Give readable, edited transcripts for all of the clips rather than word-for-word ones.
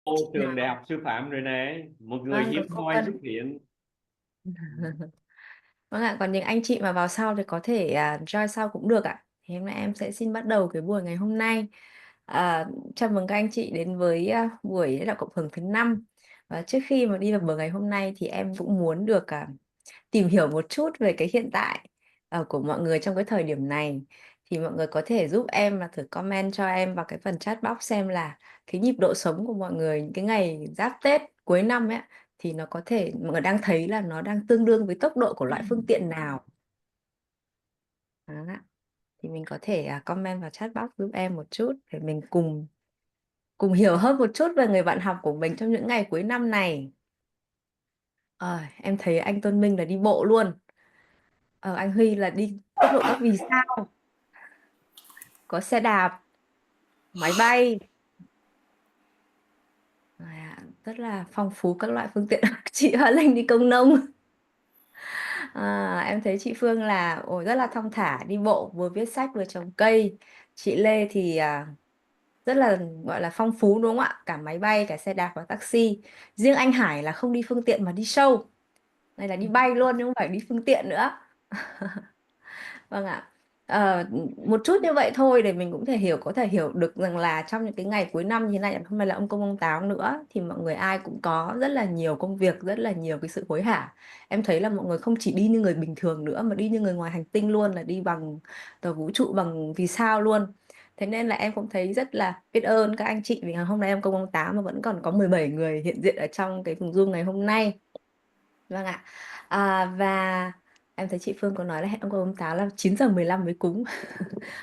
Ô, trường đại Nào, học sư phạm rồi này, một người vâng, có hiếm cô hoi xuất Vân. hiện. Vâng ạ, còn những anh chị mà vào sau thì có thể join sau cũng được ạ. Thì hôm nay em sẽ xin bắt đầu cái buổi ngày hôm nay. Chào mừng các anh chị đến với buổi lãnh đạo cộng hưởng thứ 5. Và trước khi mà đi vào buổi ngày hôm nay thì em cũng muốn được tìm hiểu một chút về cái hiện tại của mọi người trong cái thời điểm này. Thì mọi người có thể giúp em là thử comment cho em vào cái phần chat box xem là cái nhịp độ sống của mọi người những cái ngày giáp Tết cuối năm ấy, thì nó có thể mọi người đang thấy là nó đang tương đương với tốc độ của loại phương tiện nào. Đó ạ. Thì mình có thể comment vào chat box giúp em một chút để mình cùng cùng hiểu hơn một chút về người bạn học của mình trong những ngày cuối năm này. Em thấy anh Tôn Minh là đi bộ luôn. Anh Huy là đi tốc độ các vì sao, có xe đạp, máy bay. Rất là phong phú các loại phương tiện. Chị Hoa Linh đi công nông. Em thấy chị Phương là rất là thong thả đi bộ vừa viết sách vừa trồng cây. Chị Lê thì rất là gọi là phong phú đúng không ạ, cả máy bay cả xe đạp và taxi. Riêng anh Hải là không đi phương tiện mà đi show, đây là đi bay luôn nhưng không phải đi phương tiện nữa. Vâng ạ. Ờ, một chút như vậy thôi để mình cũng có thể hiểu được rằng là trong những cái ngày cuối năm như thế này, không phải là ông công ông táo nữa, thì mọi người ai cũng có rất là nhiều công việc, rất là nhiều cái sự hối hả. Em thấy là mọi người không chỉ đi như người bình thường nữa mà đi như người ngoài hành tinh luôn, là đi bằng tàu vũ trụ, bằng vì sao luôn. Thế nên là em cũng thấy rất là biết ơn các anh chị vì hôm nay em công ông táo mà vẫn còn có 17 người hiện diện ở trong cái vùng Zoom ngày hôm nay. Vâng ạ. Và em thấy chị Phương có nói là hẹn ông Táo là 9:15 mới cúng.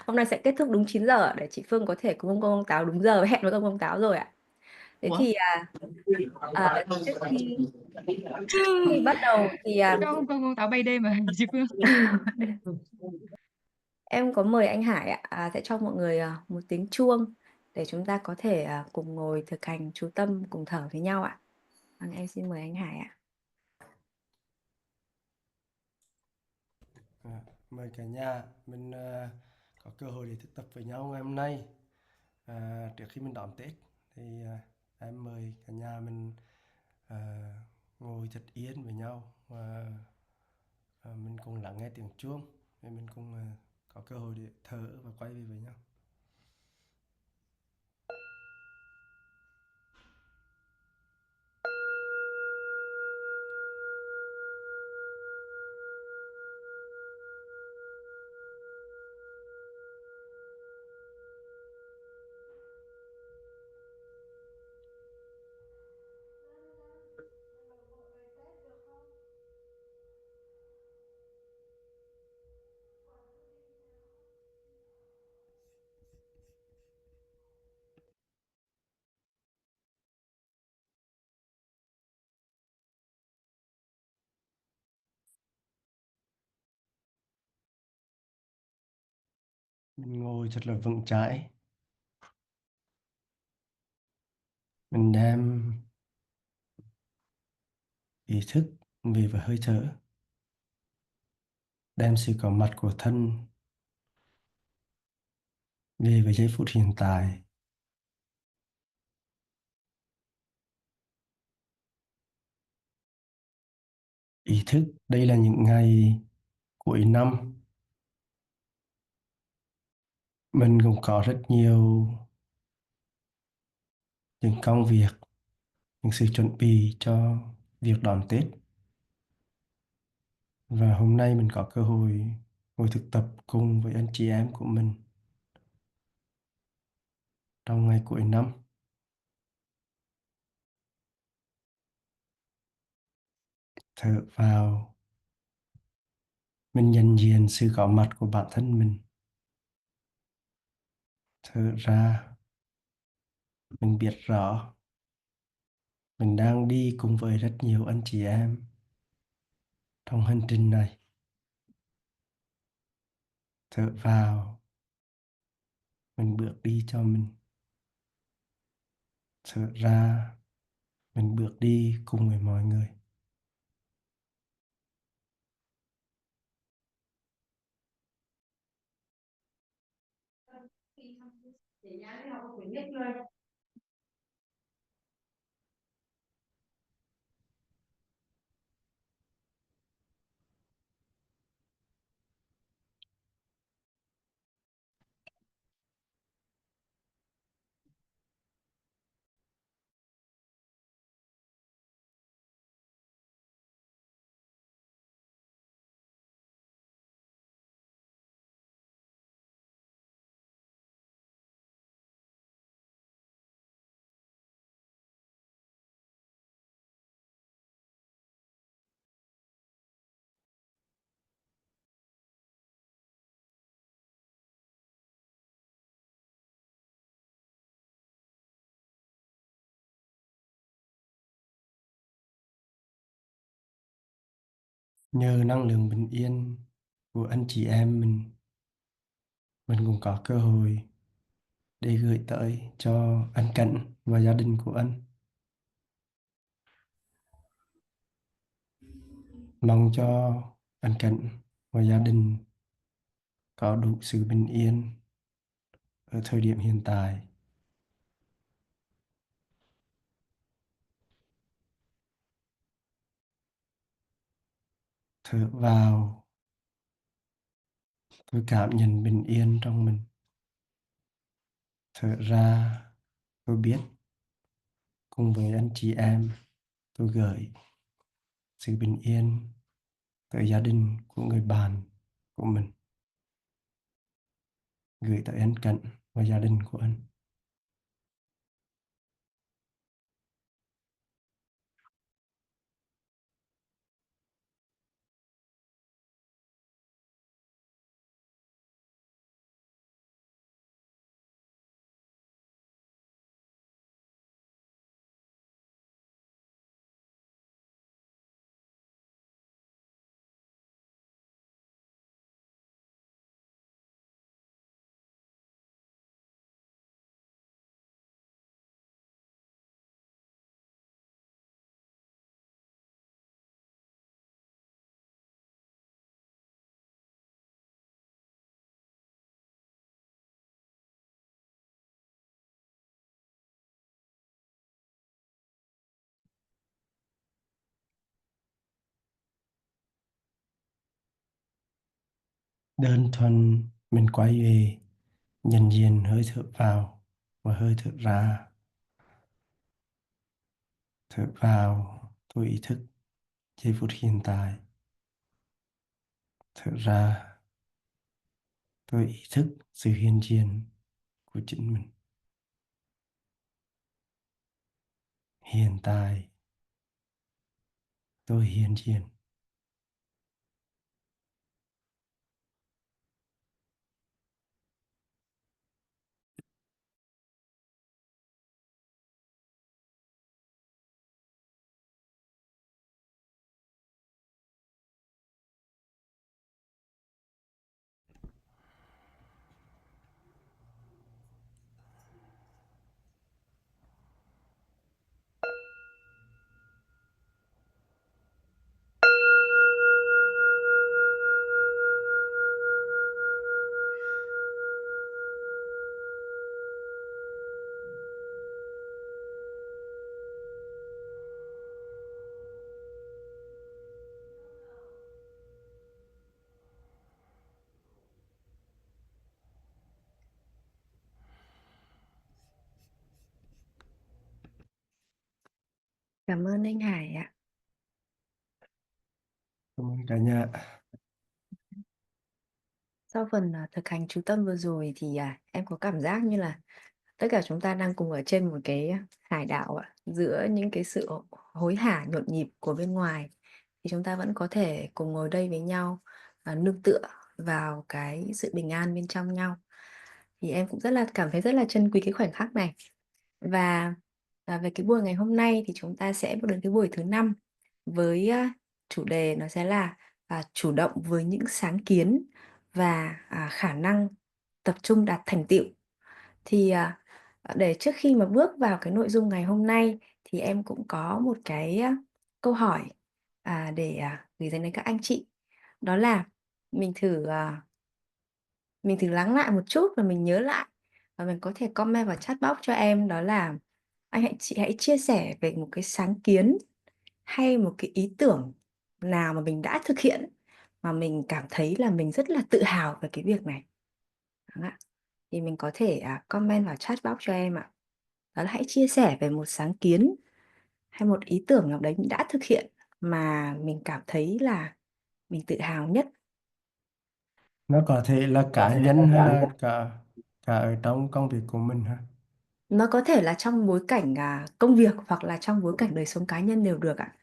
Hôm nay sẽ kết thúc đúng 9 giờ để chị Phương có thể cùng ông Táo đúng giờ, hẹn với ông Táo rồi ạ. Thế Ủa? thì trước khi bắt đầu thì Sao không con táo bay đêm mà chị Phương? em có mời anh Hải ạ, sẽ cho mọi người một tiếng chuông để chúng ta có thể cùng ngồi thực hành chú tâm cùng thở với nhau ạ. Vâng, em xin mời anh Hải ạ. À, mời cả nhà mình có cơ hội để thực tập với nhau ngày hôm nay. Trước khi mình đón Tết thì em mời cả nhà mình à, ngồi thật yên với nhau và mình cùng lắng nghe tiếng chuông để mình cùng có cơ hội để thở và quay về với nhau. Mình ngồi thật là vững chãi, mình đem ý thức về với hơi thở, đem sự có mặt của thân về với giây phút hiện tại. Ý thức đây là những ngày cuối năm, mình cũng có rất nhiều những công việc, những sự chuẩn bị cho việc đón Tết. Và hôm nay mình có cơ hội ngồi thực tập cùng với anh chị em của mình trong ngày cuối năm. Thở vào, mình nhận diện sự có mặt của bản thân mình. Thở ra, mình biết rõ mình đang đi cùng với rất nhiều anh chị em trong hành trình này. Thở vào, mình bước đi cho mình. Thở ra, mình bước đi cùng với mọi người. Nhờ năng lượng bình yên của anh chị em mình cũng có cơ hội để gửi tới cho anh Cảnh và gia đình của anh. Mong cho anh Cảnh và gia đình có đủ sự bình yên ở thời điểm hiện tại. Thở vào, tôi cảm nhận bình yên trong mình. Thở ra, tôi biết cùng với anh chị em tôi gửi sự bình yên tới gia đình của người bạn của mình, gửi tới anh Cảnh và gia đình của anh. Đơn thuần mình quay về nhận diện hơi thở vào và hơi thở ra. Thở vào, tôi ý thức giây phút hiện tại. Thở ra, tôi ý thức sự hiện diện của chính mình. Hiện tại, tôi hiện diện. Cảm ơn anh Hải ạ. Cảm ơn cả nhà. Sau phần thực hành chú tâm vừa rồi thì em có cảm giác như là tất cả chúng ta đang cùng ở trên một cái hải đảo ạ. Giữa những cái sự hối hả nhộn nhịp của bên ngoài thì chúng ta vẫn có thể cùng ngồi đây với nhau, nương tựa vào cái sự bình an bên trong nhau. Thì em cũng cảm thấy rất là trân quý cái khoảnh khắc này. Và về cái buổi ngày hôm nay thì chúng ta sẽ bước đến cái buổi thứ 5 với chủ đề nó sẽ là chủ động với những sáng kiến và khả năng tập trung đạt thành tựu. Thì để trước khi mà bước vào cái nội dung ngày hôm nay thì em cũng có một cái câu hỏi để gửi dành đến các anh chị. Đó là mình thử lắng lại một chút và mình nhớ lại, và mình có thể comment vào chat box cho em. Đó là chị hãy chia sẻ về một cái sáng kiến hay một cái ý tưởng nào mà mình đã thực hiện mà mình cảm thấy là mình rất là tự hào về cái việc này. Đúng ạ. Thì mình có thể comment vào chat box cho em ạ. Đó là hãy chia sẻ về một sáng kiến hay một ý tưởng nào đấy mình đã thực hiện mà mình cảm thấy là mình tự hào nhất. Nó có thể là cá nhân hay là cả ở trong công việc của mình ha. Nó có thể là trong bối cảnh công việc hoặc là trong bối cảnh đời sống cá nhân đều được ạ.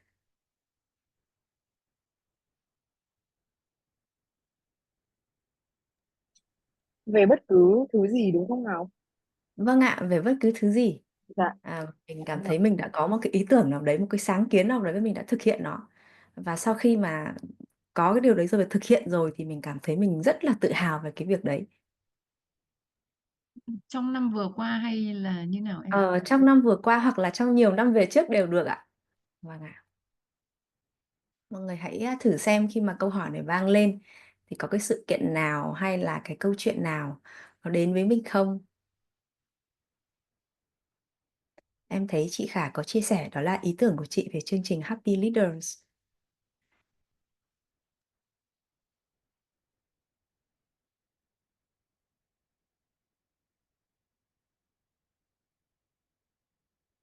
Về bất cứ thứ gì đúng không nào? Vâng ạ, về bất cứ thứ gì. Dạ. Mình cảm Dạ. thấy mình đã có một cái ý tưởng nào đấy, một cái sáng kiến nào đấy và mình đã thực hiện nó. Và sau khi mà có cái điều đấy rồi và thực hiện rồi thì mình cảm thấy mình rất là tự hào về cái việc đấy. Trong năm vừa qua hay là như nào em? Trong năm vừa qua hoặc là trong nhiều năm về trước đều được ạ. Vâng ạ. Mọi người hãy thử xem khi mà câu hỏi này vang lên thì có cái sự kiện nào hay là cái câu chuyện nào nó đến với mình không? Em thấy chị Khả có chia sẻ đó là ý tưởng của chị về chương trình Happy Leaders.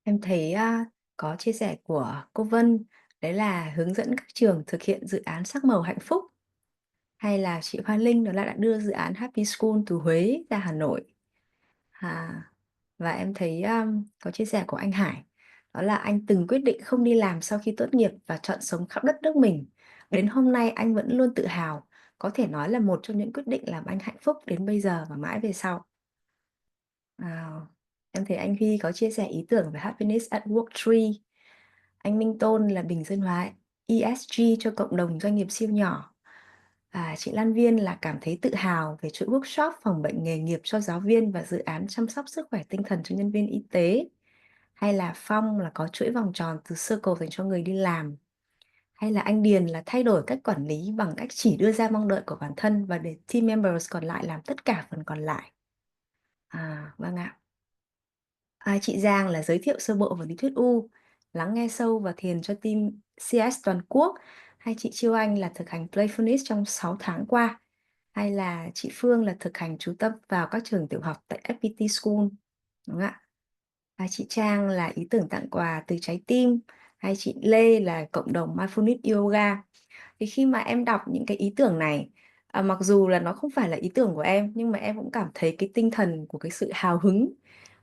Em thấy có chia sẻ của cô Vân, đấy là hướng dẫn các trường thực hiện dự án sắc màu hạnh phúc. Hay là chị Hoa Linh đó là đã đưa dự án Happy School từ Huế ra Hà Nội. Và em thấy có chia sẻ của anh Hải, đó là anh từng quyết định không đi làm sau khi tốt nghiệp và chọn sống khắp đất nước mình. Đến hôm nay anh vẫn luôn tự hào, có thể nói là một trong những quyết định làm anh hạnh phúc đến bây giờ và mãi về sau. À, em thấy anh Huy có chia sẻ ý tưởng về Happiness at Work Tree. Anh Minh Tôn là bình dân hóa ESG cho cộng đồng doanh nghiệp siêu nhỏ. Chị Lan Viên là cảm thấy tự hào về chuỗi workshop phòng bệnh nghề nghiệp cho giáo viên và dự án chăm sóc sức khỏe tinh thần cho nhân viên y tế. Hay là Phong là có chuỗi vòng tròn từ circle dành cho người đi làm. Hay là anh Điền là thay đổi cách quản lý bằng cách chỉ đưa ra mong đợi của bản thân và để team members còn lại làm tất cả phần còn lại. Vâng ạ. Chị Giang là giới thiệu sơ bộ về lý thuyết U, lắng nghe sâu và thiền cho team CS toàn quốc. Hay chị Chiêu Anh là thực hành Playfulness trong 6 tháng qua. Hay là chị Phương là thực hành chú tâm vào các trường tiểu học tại FPT School. Đúng không ạ? Chị Trang là ý tưởng tặng quà từ trái tim. Hay chị Lê là cộng đồng Mindfulness Yoga. Thì khi mà em đọc những cái ý tưởng này, mặc dù là nó không phải là ý tưởng của em, nhưng mà em cũng cảm thấy cái tinh thần của cái sự hào hứng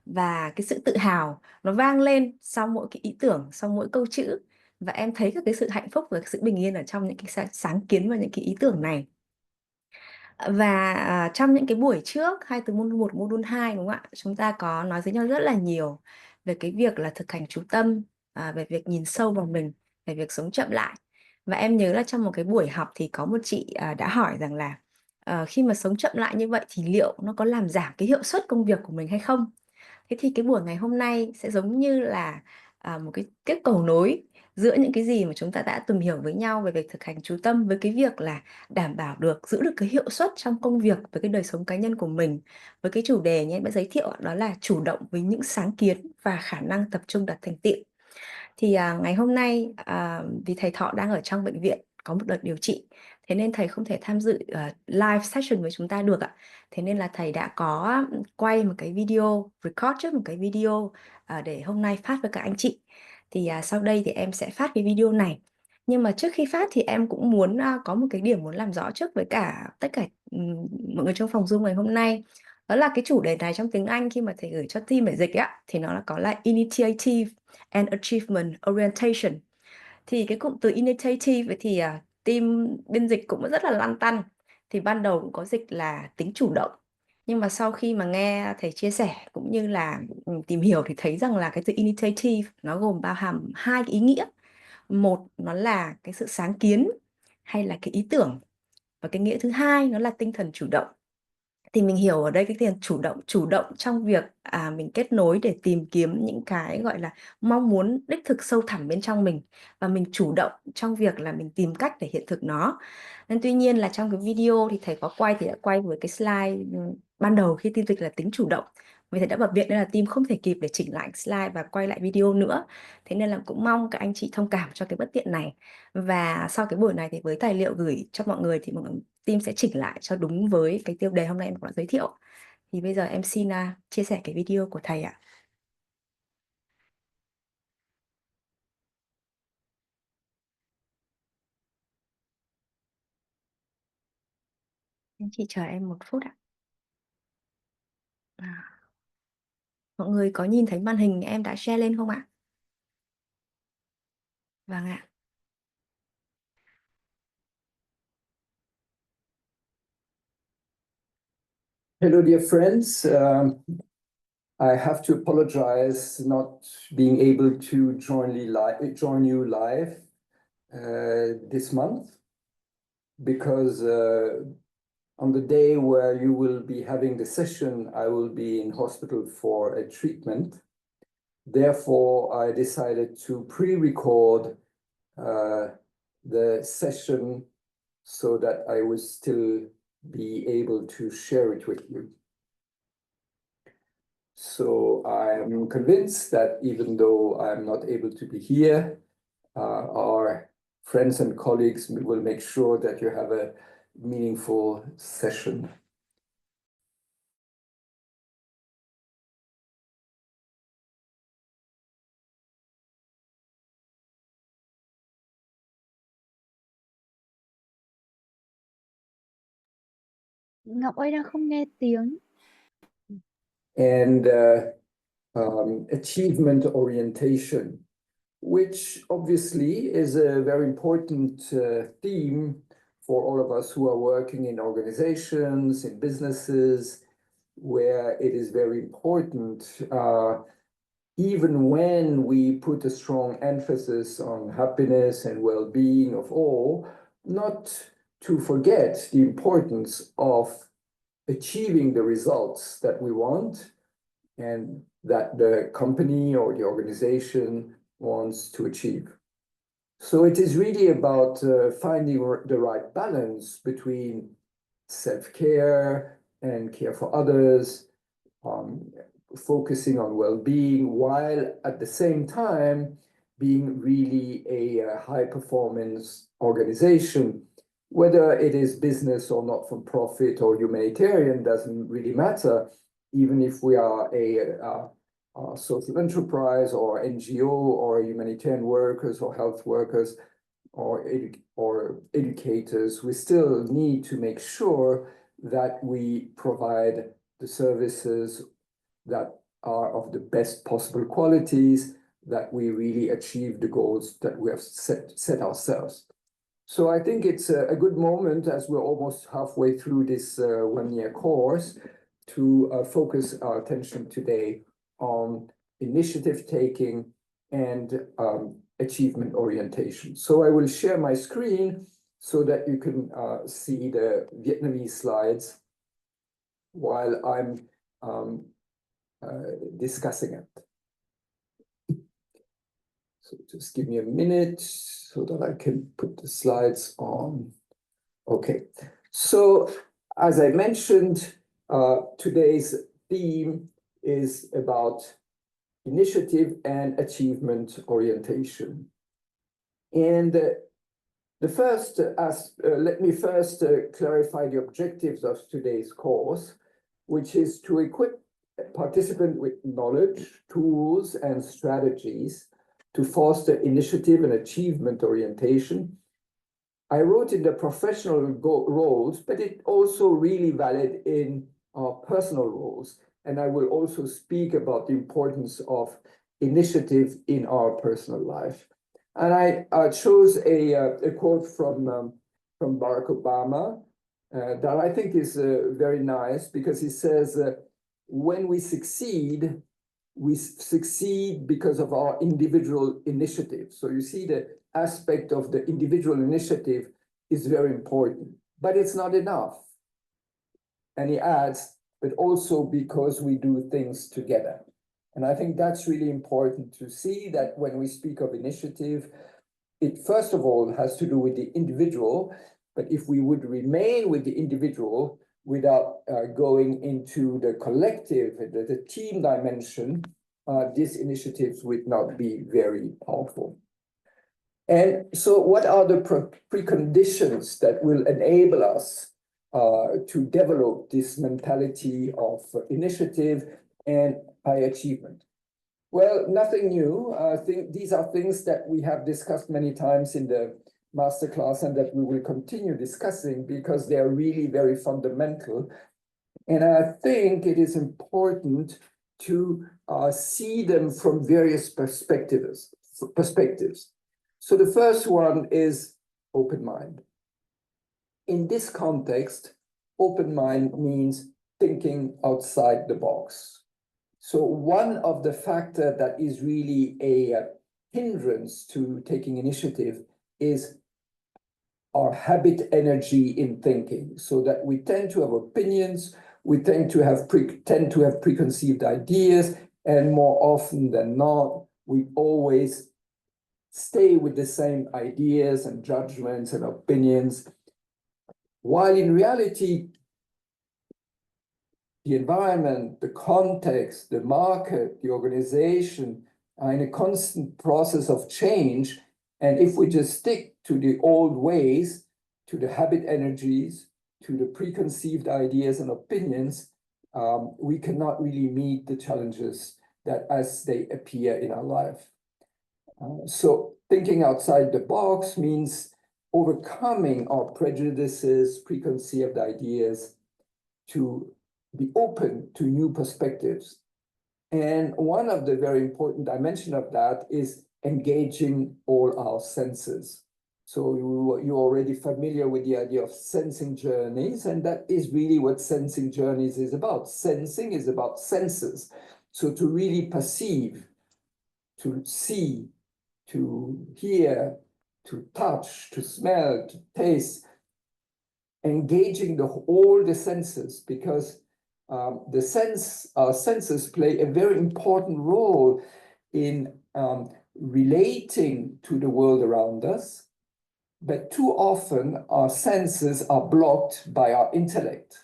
và cái sự tự hào nó vang lên sau mỗi cái ý tưởng, sau mỗi câu chữ. Và em thấy cái sự hạnh phúc và cái sự bình yên ở trong những cái sáng kiến và những cái ý tưởng này. Và trong những cái buổi trước, hay từ môn 1, môn 2 đúng không ạ? Chúng ta có nói với nhau rất là nhiều về cái việc là thực hành chú tâm, về việc nhìn sâu vào mình, về việc sống chậm lại. Và em nhớ là trong một cái buổi học thì có một chị đã hỏi rằng là khi mà sống chậm lại như vậy thì liệu nó có làm giảm cái hiệu suất công việc của mình hay không? Thế thì cái buổi ngày hôm nay sẽ giống như là một cái kết cầu nối giữa những cái gì mà chúng ta đã tìm hiểu với nhau về việc thực hành chú tâm với cái việc là đảm bảo được, giữ được cái hiệu suất trong công việc với cái đời sống cá nhân của mình. Với cái chủ đề như em đã giới thiệu đó là chủ động với những sáng kiến và khả năng tập trung đạt thành tựu. Thì ngày hôm nay vì thầy Thọ đang ở trong bệnh viện có một đợt điều trị, thế nên thầy không thể tham dự live session với chúng ta được ạ. Thế nên là thầy đã có quay một cái video, record trước một cái video để hôm nay phát với các anh chị. Thì sau đây thì em sẽ phát cái video này. Nhưng mà trước khi phát thì em cũng muốn có một cái điểm muốn làm rõ trước với cả tất cả mọi người trong phòng Zoom ngày hôm nay. Đó là cái chủ đề này trong tiếng Anh khi mà thầy gửi cho team để dịch á, thì nó là có là Initiative and Achievement Orientation. Thì cái cụm từ initiative vậy thì team biên dịch cũng rất là lăn tăn. Thì ban đầu cũng có dịch là tính chủ động. Nhưng mà sau khi mà nghe thầy chia sẻ cũng như là tìm hiểu thì thấy rằng là cái từ initiative nó gồm bao hàm hai cái ý nghĩa. Một nó là cái sự sáng kiến hay là cái ý tưởng. Và cái nghĩa thứ hai nó là tinh thần chủ động. Thì mình hiểu ở đây cái tiền chủ động trong việc mình kết nối để tìm kiếm những cái gọi là mong muốn đích thực sâu thẳm bên trong mình, và mình chủ động trong việc là mình tìm cách để hiện thực nó. Nên tuy nhiên là trong cái video thì thầy có quay thì đã quay với cái slide ban đầu khi team dịch là tính chủ động, vì thầy đã bập viện nên là team không thể kịp để chỉnh lại slide và quay lại video nữa. Thế nên là cũng mong các anh chị thông cảm cho cái bất tiện này. Và sau cái buổi này thì với tài liệu gửi cho mọi người thì mọi người team sẽ chỉnh lại cho đúng với cái tiêu đề hôm nay em đã giới thiệu. Thì bây giờ em xin chia sẻ cái video của thầy ạ. Anh chị chờ em 1 phút ạ. Mọi người có nhìn thấy màn hình em đã share lên không ạ? Vâng ạ. Hello, dear friends. I have to apologize not being able to join you live this month. because on the day where you will be having the session, I will be in hospital for a treatment. Therefore, I decided to pre-record the session so that I would still be able to share it with you. So I'm convinced that even though I'm not able to be here, our friends and colleagues will make sure that you have a meaningful session. Ngọc ơi đang không nghe tiếng. And achievement orientation, which obviously is a very important theme for all of us who are working in organizations, in businesses, where it is very important, even when we put a strong emphasis on happiness and well-being of all, not to forget the importance of achieving the results that we want and that the company or the organization wants to achieve. So it is really about finding the right balance between self-care and care for others, focusing on well-being, while at the same time being really a high-performance organization. Whether it is business or not-for-profit or humanitarian doesn't really matter, even if we are a social enterprise or NGO or humanitarian workers or health workers or educators, we still need to make sure that we provide the services that are of the best possible qualities, that we really achieve the goals that we have set ourselves. So I think it's a good moment, as we're almost halfway through this one-year course, to focus our attention today on initiative taking and achievement orientation. So I will share my screen so that you can see the Vietnamese slides while I'm discussing it. So just give me a minute so that I can put the slides on. Okay, so as I mentioned, today's theme is about initiative and achievement orientation. And let me first clarify the objectives of today's course, which is to equip participants with knowledge, tools, and strategies to foster initiative and achievement orientation. I wrote in the professional roles, but it also really valid in our personal roles. And I will also speak about the importance of initiative in our personal life. And I chose a quote from Barack Obama that I think is very nice, because he says, when we succeed because of our individual initiative. So you see the aspect of the individual initiative is very important, but it's not enough. And he adds, but also because we do things together. And I think that's really important to see, that when we speak of initiative, it first of all has to do with the individual, but if we would remain with the individual without going into the collective, the team dimension, these initiatives would not be very powerful. And so what are the preconditions that will enable us to develop this mentality of initiative and high achievement? Well, nothing new. I think these are things that we have discussed many times in the masterclass and that we will continue discussing, because they are really very fundamental. And I think it is important to see them from various perspectives. So the first one is open mind. In this context, open mind means thinking outside the box. So one of the factors that is really a hindrance to taking initiative is our habit energy in thinking, so that we tend to have opinions, we tend to have preconceived ideas, and more often than not, we always stay with the same ideas and judgments and opinions, while in reality, the environment, the context, the market, the organization are in a constant process of change. And if we just stick to the old ways, to the habit energies, to the preconceived ideas and opinions, we cannot really meet the challenges that as they appear in our life. So thinking outside the box means overcoming our prejudices, preconceived ideas, to be open to new perspectives. And one of the very important dimensions of that is engaging all our senses. So you're already familiar with the idea of sensing journeys, and that is really what sensing journeys is about. Sensing is about senses. So to really perceive, to see, to hear, to touch, to smell, to taste, engaging all the senses, because our senses play a very important role in relating to the world around us. But too often our senses are blocked by our intellect.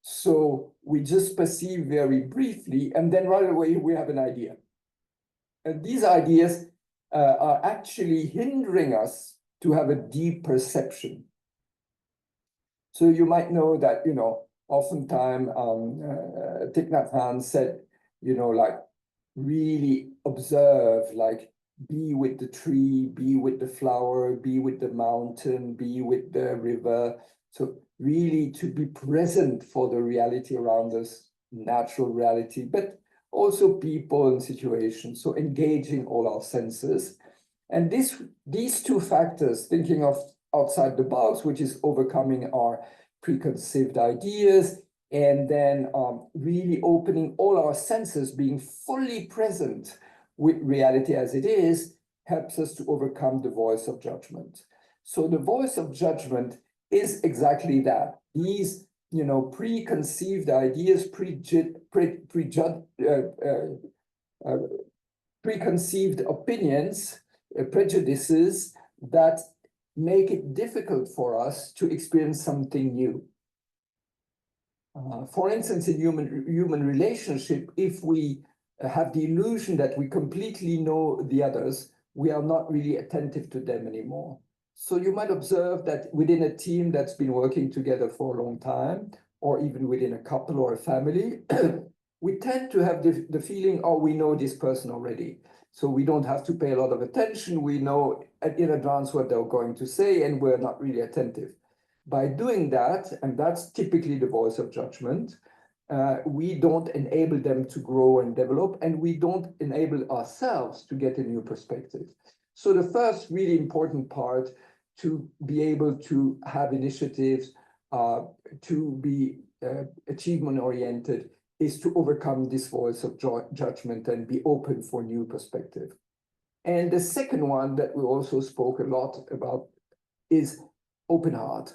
So we just perceive very briefly, and then right away we have an idea. And these ideas are actually hindering us to have a deep perception. So you might know that, oftentimes Thich Nhat Hanh said, like really observe, like be with the tree, be with the flower, be with the mountain, be with the river. So really to be present for the reality around us, natural reality, but also people and situations. So engaging all our senses. And these two factors, thinking of outside the box, which is overcoming our preconceived ideas, and then really opening all our senses, being fully present with reality as it is, helps us to overcome the voice of judgment. So the voice of judgment is exactly that. These, preconceived ideas, preconceived opinions, prejudices that make it difficult for us to experience something new. For instance, in human relationship, if we have the illusion that we completely know the others, we are not really attentive to them anymore. So you might observe that within a team that's been working together for a long time, or even within a couple or a family, we tend to have the feeling, oh, we know this person already. So we don't have to pay a lot of attention. We know in advance what they're going to say, and we're not really attentive. By doing that, and that's typically the voice of judgment, we don't enable them to grow and develop, and we don't enable ourselves to get a new perspective. So the first really important part to be able to have initiatives, to be achievement-oriented, is to overcome this voice of judgment and be open for new perspective. And the second one that we also spoke a lot about is open heart.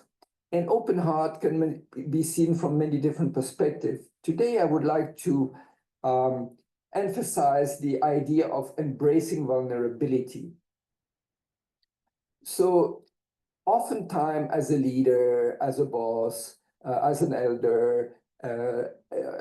And open heart can be seen from many different perspectives. Today, I would like to emphasize the idea of embracing vulnerability. So oftentimes as a leader, as a boss, as an elder,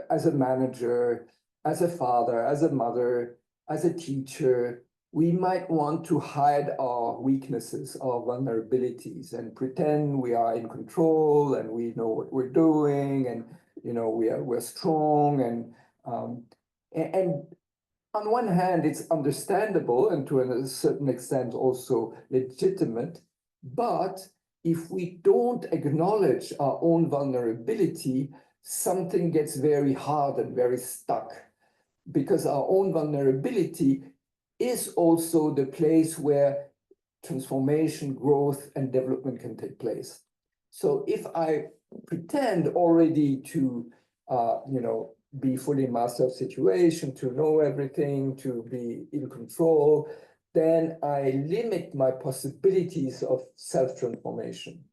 as a manager, as a father, as a mother, as a teacher, we might want to hide our weaknesses, our vulnerabilities, and pretend we are in control and we know what we're doing, and we're strong. And on one hand, it's understandable and to a certain extent also legitimate. But if we don't acknowledge our own vulnerability, something gets very hard and very stuck, because our own vulnerability is also the place where transformation, growth, and development can take place. So if I pretend already to, be fully master of situation, to know everything, to be in control, then I limit my possibilities of self-transformation.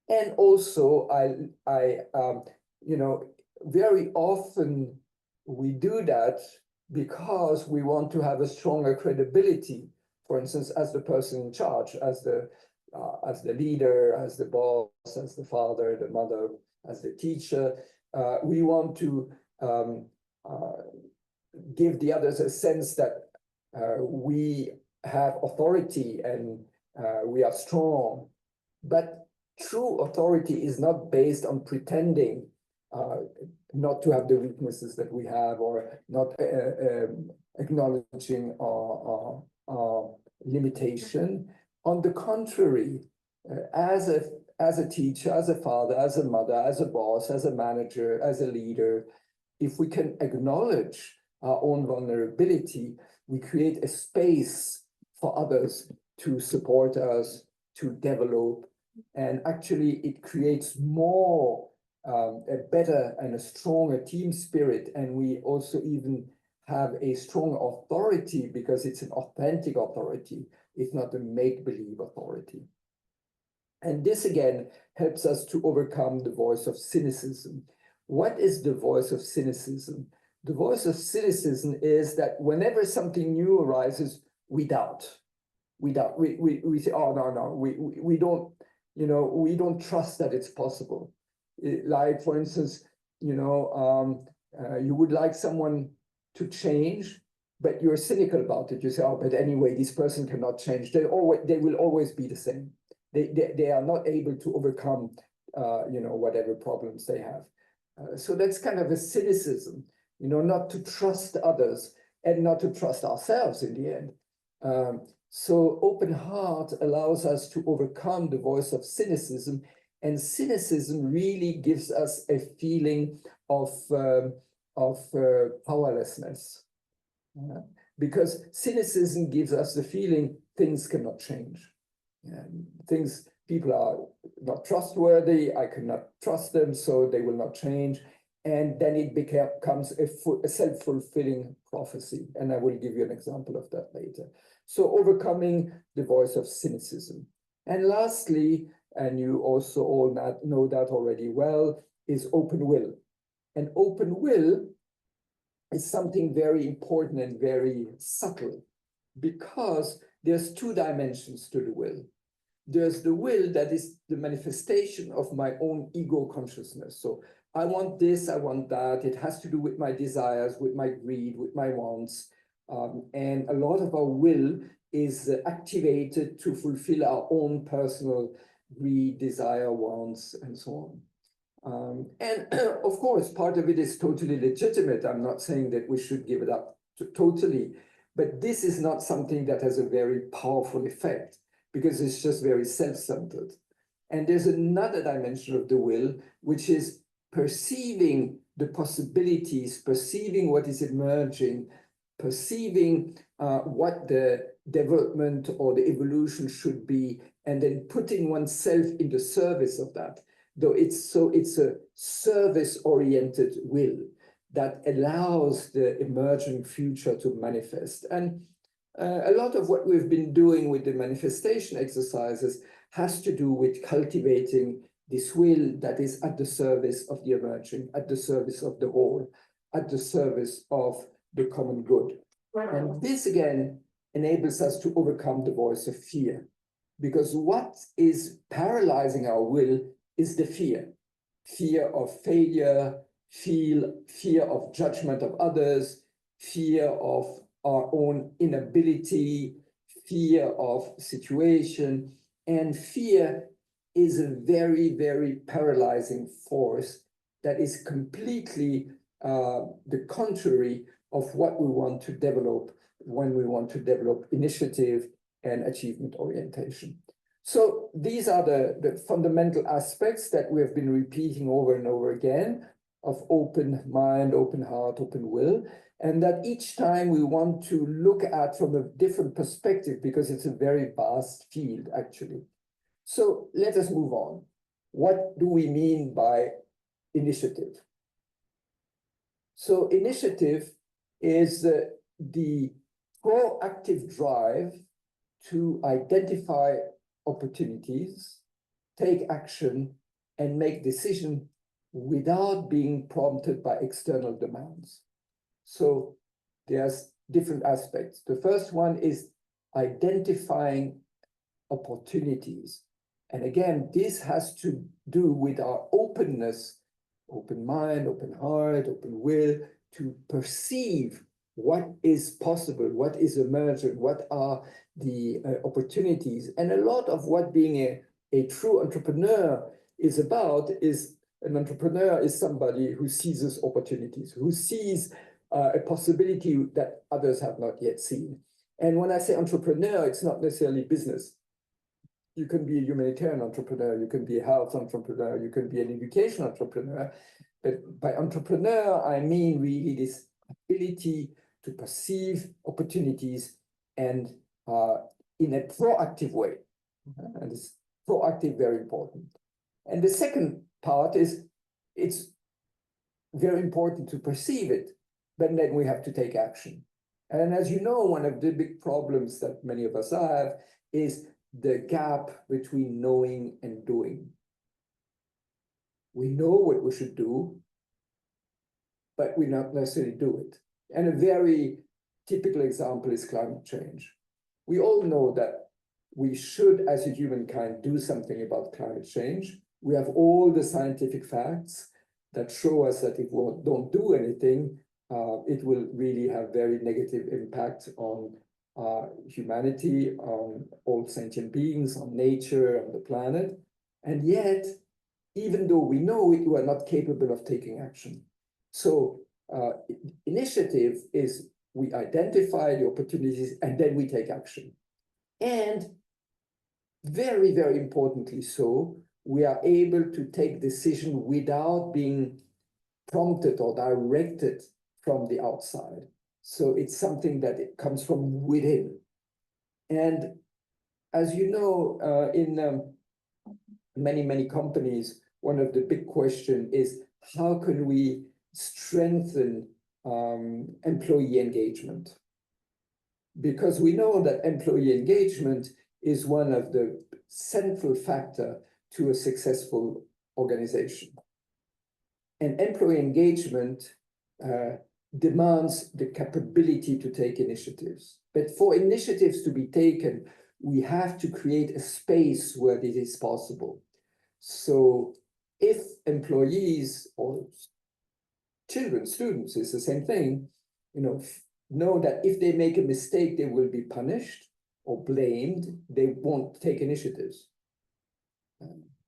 And also, you know, very often we do that because we want to have a stronger credibility, for instance, as the person in charge, as the leader, as the boss, as the father, the mother, as the teacher. We want to give the others a sense that we have authority and we are strong. But true authority is not based on pretending not to have the weaknesses that we have, or not acknowledging our limitation. On the contrary, as a teacher, as a father, as a mother, as a boss, as a manager, as a leader, if we can acknowledge our own vulnerability, we create a space for others to support us, to develop, and actually it creates more a better and a stronger team spirit. And we also even have a strong authority because it's an authentic authority. It's not a make-believe authority. And this again helps us to overcome the voice of cynicism. What is the voice of cynicism? The voice of cynicism is that whenever something new arises, we doubt. We doubt. We say, oh, no, we don't, you know, we don't trust that it's possible. Like, for instance, you know, you would like someone to change, but you're cynical about it. You say, oh, but anyway, this person cannot change. They will always be the same. They are not able to overcome, you know, whatever problems they have. So that's kind of a cynicism, you know, not to trust others and not to trust ourselves in the end. So open heart allows us to overcome the voice of cynicism, and cynicism really gives us a feeling of powerlessness. Because cynicism gives us the feeling things cannot change. People are not trustworthy, I cannot trust them, so they will not change. And then it becomes a self-fulfilling prophecy. And I will give you an example of that later. So overcoming the voice of cynicism. And lastly, and you also all know that already well, is open will. And open will is something very important and very subtle, because there's two dimensions to the will. There's the will that is the manifestation of my own ego consciousness. So I want this, I want that. It has to do with my desires, with my greed, with my wants. And a lot of our will is activated to fulfill our own personal greed, desire, wants, and so on. And of course, part of it is totally legitimate. I'm not saying that we should give it up totally, but this is not something that has a very powerful effect, because it's just very self-centered. And there's another dimension of the will, which is perceiving the possibilities, perceiving what is emerging, perceiving what the development or the evolution should be, and then putting oneself in the service of that. Though it's a service-oriented will that allows the emerging future to manifest. And a lot of what we've been doing with the manifestation exercises has to do with cultivating this will that is at the service of the emerging, at the service of the whole, at the service of the common good. And this again enables us to overcome the voice of fear, because what is paralyzing our will is the fear. Fear of failure, fear of judgment of others, fear of our own inability, fear of situation. And fear is a very, very paralyzing force that is completely the contrary of what we want to develop when we want to develop initiative and achievement orientation. So these are the fundamental aspects that we have been repeating over and over again of open mind, open heart, open will, and that each time we want to look at from a different perspective, because it's a very vast field, actually. So let us move on. What do we mean by initiative? So initiative is the proactive drive to identify opportunities, take action, and make decisions without being prompted by external demands. So there's different aspects. The first one is identifying opportunities. And again, this has to do with our openness, open mind, open heart, open will, to perceive what is possible, what is emergent, what are the opportunities. And a lot of what being a true entrepreneur is about is an entrepreneur is somebody who seizes opportunities, who sees a possibility that others have not yet seen. And when I say entrepreneur, it's not necessarily business. You can be a humanitarian entrepreneur, you can be a health entrepreneur, you can be an education entrepreneur. But by entrepreneur, I mean really this ability to perceive opportunities and in a proactive way. And this proactive, very important. And the second part is it's very important to perceive it, but then we have to take action. And as you know, one of the big problems that many of us have is the gap between knowing and doing. We know what we should do, but we not necessarily do it. And a very typical example is climate change. We all know that we should, as a humankind, do something about climate change. We have all the scientific facts that show us that if we don't do anything, it will really have very negative impact on humanity, on all sentient beings, on nature, on the planet. And yet, even though we know it, we are not capable of taking action. So initiative is we identify the opportunities and then we take action. And very, very importantly so, we are able to take decision without being prompted or directed from the outside. So it's something that it comes from within. And as you know, in many, many companies, one of the big questions is how can we strengthen employee engagement? Because we know that employee engagement is one of the central factors to a successful organization. And employee engagement demands the capability to take initiatives. But for initiatives to be taken, we have to create a space where this is possible. So if employees or children, students, it's the same thing, know that if they make a mistake, they will be punished or blamed, they won't take initiatives.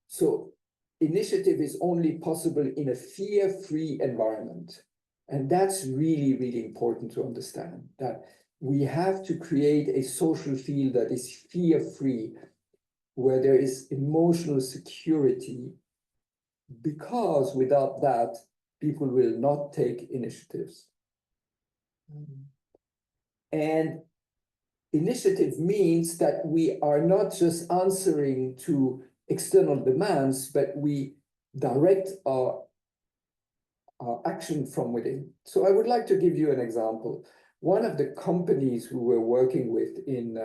So initiative is only possible in a fear-free environment. And that's really, really important to understand, that we have to create a social field that is fear-free, where there is emotional security, because without that, people will not take initiatives. And initiative means that we are not just answering to external demands, but we direct our action from within. So I would like to give you an example. One of the companies we were working with in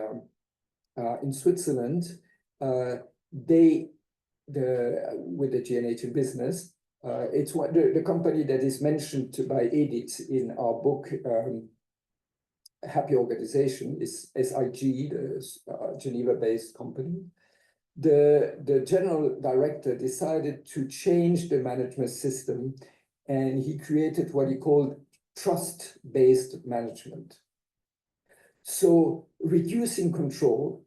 Switzerland, with the G&H in business, it's the company that is mentioned by Edith in our book, Happy Organization, is SIG, the Geneva-based company. The general director decided to change the management system, and he created what he called trust-based management. So reducing control.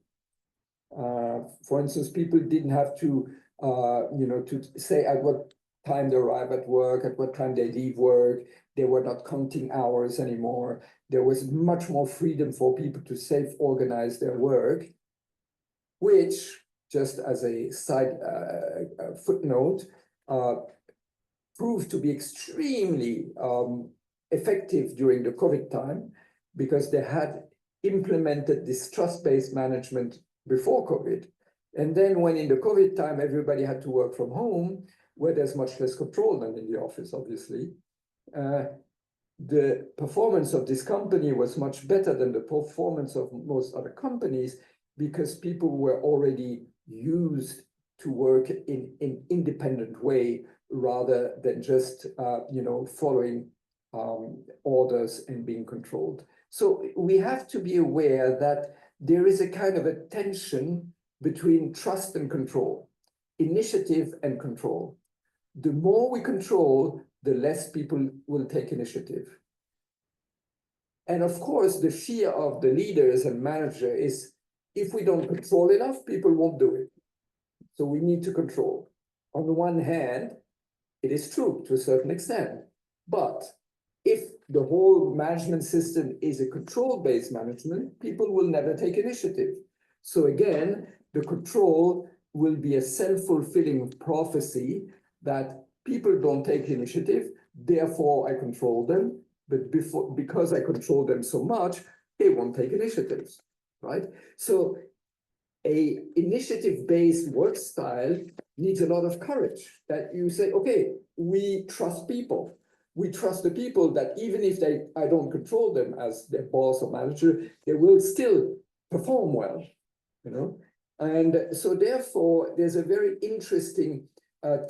For instance, people didn't have to, to say at what time they arrive at work, at what time they leave work. They were not counting hours anymore. There was much more freedom for people to self-organize their work, which, just as a side footnote, proved to be extremely effective during the COVID time, because they had implemented this trust-based management before COVID. And then when in the COVID time, everybody had to work from home, where there's much less control than in the office, obviously. The performance of this company was much better than the performance of most other companies, because people were already used to work in an independent way rather than just, following orders and being controlled. So we have to be aware that there is a kind of a tension between trust and control, initiative and control. The more we control, the less people will take initiative. And of course, the fear of the leaders and manager is if we don't control enough, people won't do it. So we need to control. On the one hand, it is true to a certain extent, but if the whole management system is a control-based management, people will never take initiative. So again, the control will be a self-fulfilling prophecy that people don't take initiative, therefore I control them, but because I control them so much, they won't take initiatives, right? So a initiative-based work style needs a lot of courage, that you say, okay, we trust people. We trust the people that even if I don't control them as their boss or manager, they will still perform well, And so therefore, there's a very interesting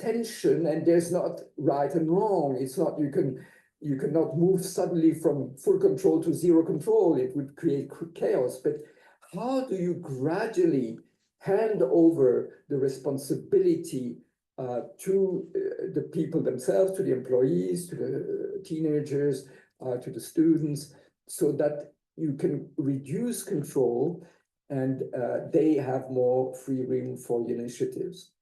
tension, and there's not right and wrong. It's not, you cannot move suddenly from full control to zero control. It would create chaos. But how do you gradually hand over the responsibility to the people themselves, to the employees, to the teenagers, to the students, so that you can reduce control and they have more free room for initiatives.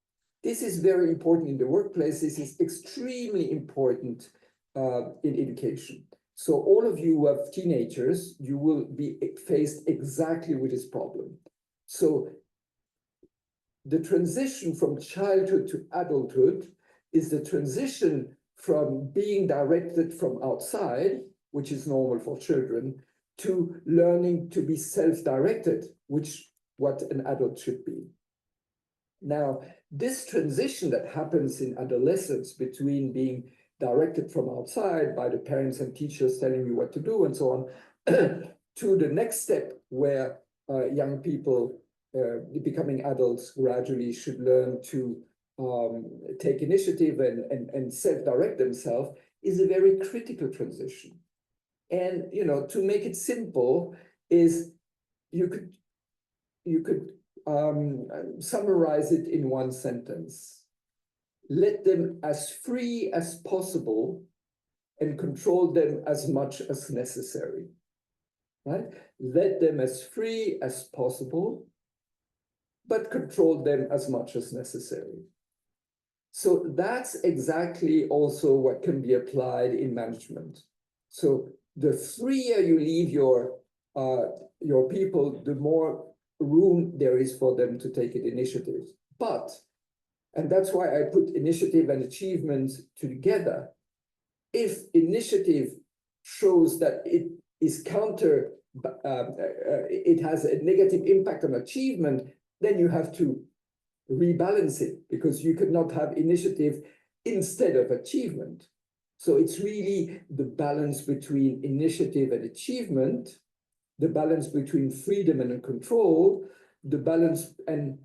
This is very important in the workplace. This is extremely important in education. So all of you who have teenagers, you will be faced exactly with this problem. So the transition from childhood to adulthood is the transition from being directed from outside, which is normal for children, to learning to be self-directed, which what an adult should be. Now, this transition that happens in adolescence between being directed from outside by the parents and teachers telling you what to do and so on, to the next step where young people becoming adults gradually should learn to take initiative and self-direct themselves is a very critical transition. And to make it simple is you could summarize it in one sentence. Let them as free as possible and control them as much as necessary. Right? Let them as free as possible, but control them as much as necessary. So that's exactly also what can be applied in management. So the freer you leave your people, the more room there is for them to take initiatives. But, and that's why I put initiative and achievement together, if initiative shows that it is it has a negative impact on achievement, then you have to rebalance it, because you could not have initiative instead of achievement. So it's really the balance between initiative and achievement, the balance between freedom and control, the balance and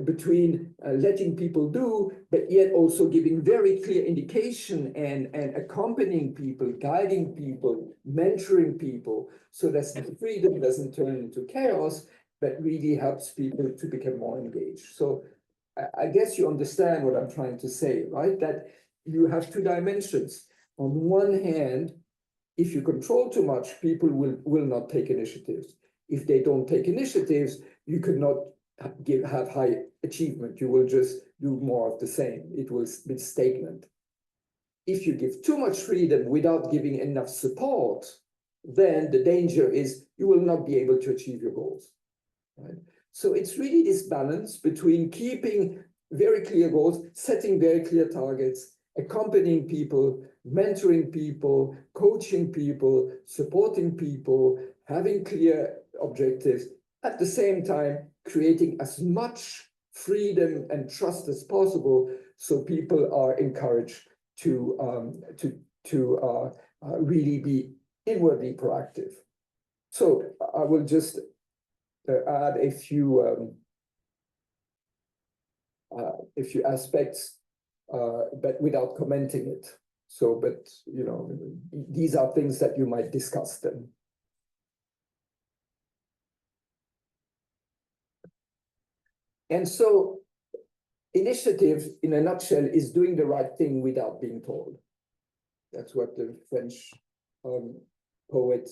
between letting people do, but yet also giving very clear indication and accompanying people, guiding people, mentoring people, so that the freedom doesn't turn into chaos, but really helps people to become more engaged. So I guess you understand what I'm trying to say, right? That you have two dimensions. On one hand, if you control too much, people will not take initiatives. If they don't take initiatives, you could not have high achievement. You will just do more of the same. It will be stagnant. If you give too much freedom without giving enough support, then the danger is you will not be able to achieve your goals. Right? So it's really this balance between keeping very clear goals, setting very clear targets, accompanying people, mentoring people, coaching people, supporting people, having clear objectives, at the same time creating as much freedom and trust as possible, so people are encouraged to really be inwardly proactive. So I will just add a few aspects, but without commenting it. So, but you know, these are things that you might discuss then. And so, initiative, in a nutshell, is doing the right thing without being told. That's what the French poet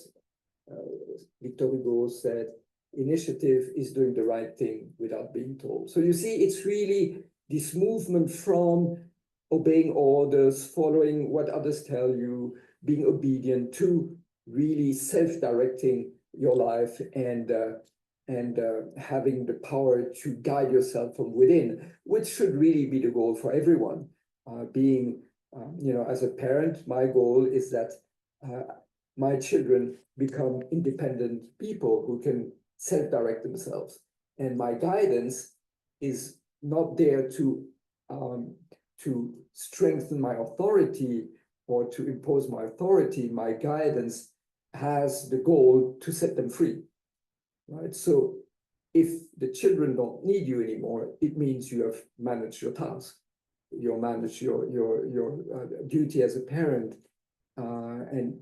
Victor Hugo said. Initiative is doing the right thing without being told. So you see, it's really this movement from obeying orders, following what others tell you, being obedient, to really self-directing your life and having the power to guide yourself from within, which should really be the goal for everyone. You know, as a parent, my goal is that my children become independent people who can self-direct themselves. And my guidance is not there to strengthen my authority or to impose my authority. My guidance has the goal to set them free, right? So if the children don't need you anymore, it means you have managed your task. You manage your duty as a parent, and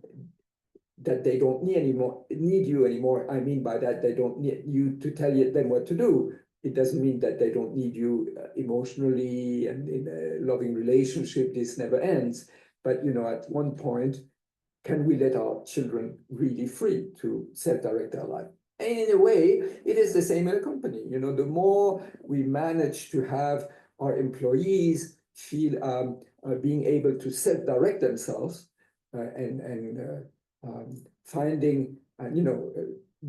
that they don't need you anymore. I mean by that, they don't need you to tell them what to do. It doesn't mean that they don't need you emotionally and in a loving relationship. This never ends. But you know, at one point, can we let our children really free to self-direct their life? And in a way, it is the same in a company. You know, the more we manage to have our employees feel being able to self-direct themselves finding, you know,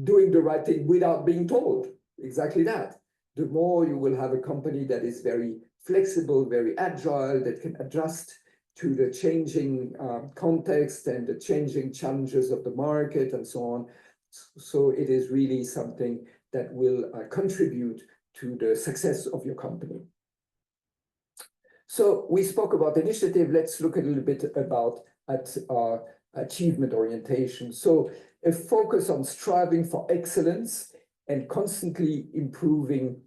doing the right thing without being told, exactly that, the more you will have a company that is very flexible, very agile, that can adjust to the changing context and the changing challenges of the market and so on. So it is really something that will contribute to the success of your company. So we spoke about initiative. Let's look a little bit about achievement orientation. So a focus on striving for excellence and constantly improving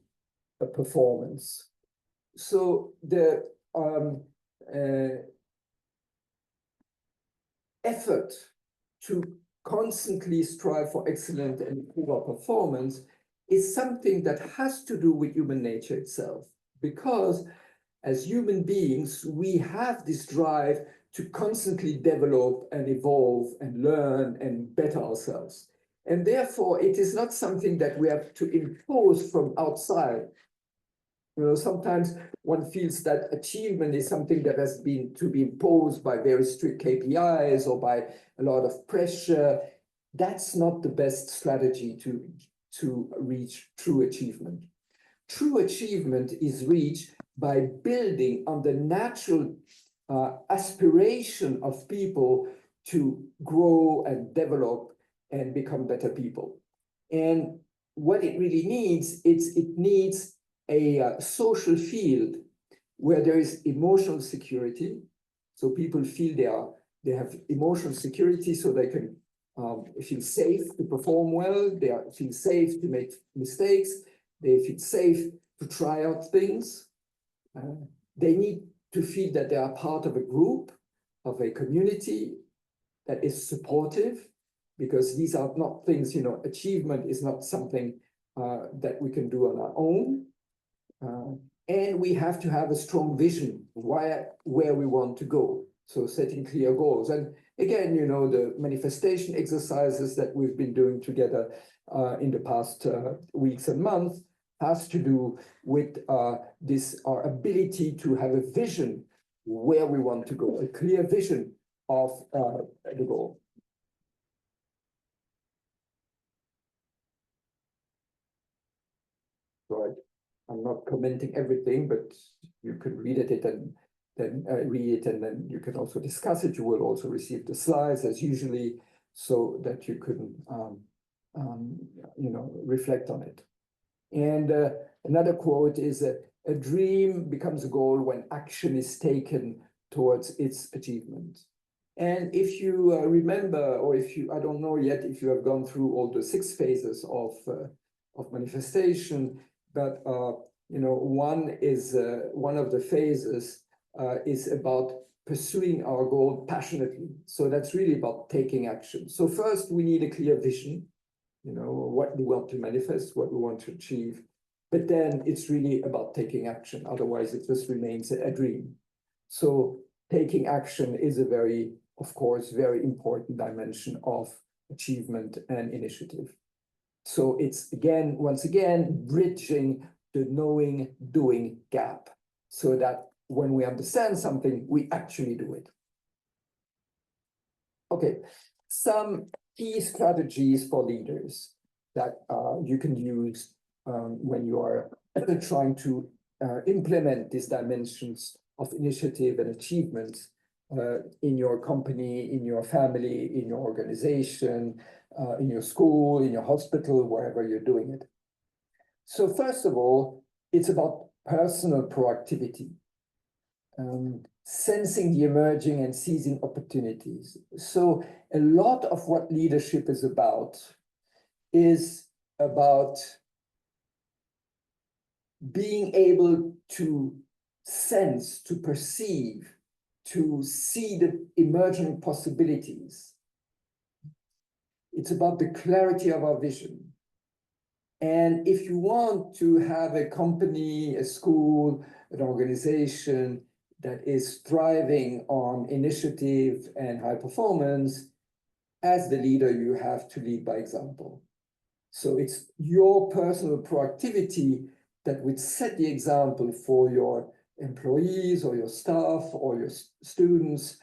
a performance. So the effort to constantly strive for excellence and improve our performance is something that has to do with human nature itself, because as human beings, we have this drive to constantly develop and evolve and learn and better ourselves. And therefore, it is not something that we have to impose from outside. You know, sometimes one feels that achievement is something that has been to be imposed by very strict KPIs or by a lot of pressure. That's not the best strategy to reach true achievement. True achievement is reached by building on the natural aspiration of people to grow and develop and become better people. And what it really needs, it needs a social field where there is emotional security. So people feel they have emotional security, so they can feel safe to perform well. They feel safe to make mistakes. They feel safe to try out things. They need to feel that they are part of a group, of a community that is supportive, because these are not things, you know, achievement is not something that we can do on our own. And we have to have a strong vision where we want to go. So setting clear goals. And again, you know, the manifestation exercises that we've been doing together in the past weeks and months has to do with our ability to have a vision where we want to go, a clear vision of the goal. Right. I'm not commenting everything, but you can read it and then then you can also discuss it. You will also receive the slides as usually, so that you can you know, reflect on it. And another quote is a dream becomes a goal when action is taken towards its achievement. And if you remember, or if you, I don't know yet if you have gone through all the 6 phases of of manifestation, but one of the phases is about pursuing our goal passionately. So that's really about taking action. So first we need a clear vision, what we want to manifest, what we want to achieve. But then it's really about taking action. Otherwise, it just remains a dream. So taking action is a very important dimension of achievement and initiative. So it's once again, bridging the knowing-doing gap so that when we understand something, we actually do it. Okay, some key strategies for leaders that you can use when you are trying to implement these dimensions of initiative and achievement in your company, in your family, in your organization, in your school, in your hospital, wherever you're doing it. So first of all, it's about personal proactivity, sensing the emerging and seizing opportunities. So a lot of what leadership is about being able to sense, to perceive, to see the emerging possibilities. It's about the clarity of our vision. And if you want to have a company, a school, an organization that is thriving on initiative and high performance, as the leader, you have to lead by example. So it's your personal proactivity that would set the example for your employees or your staff or your students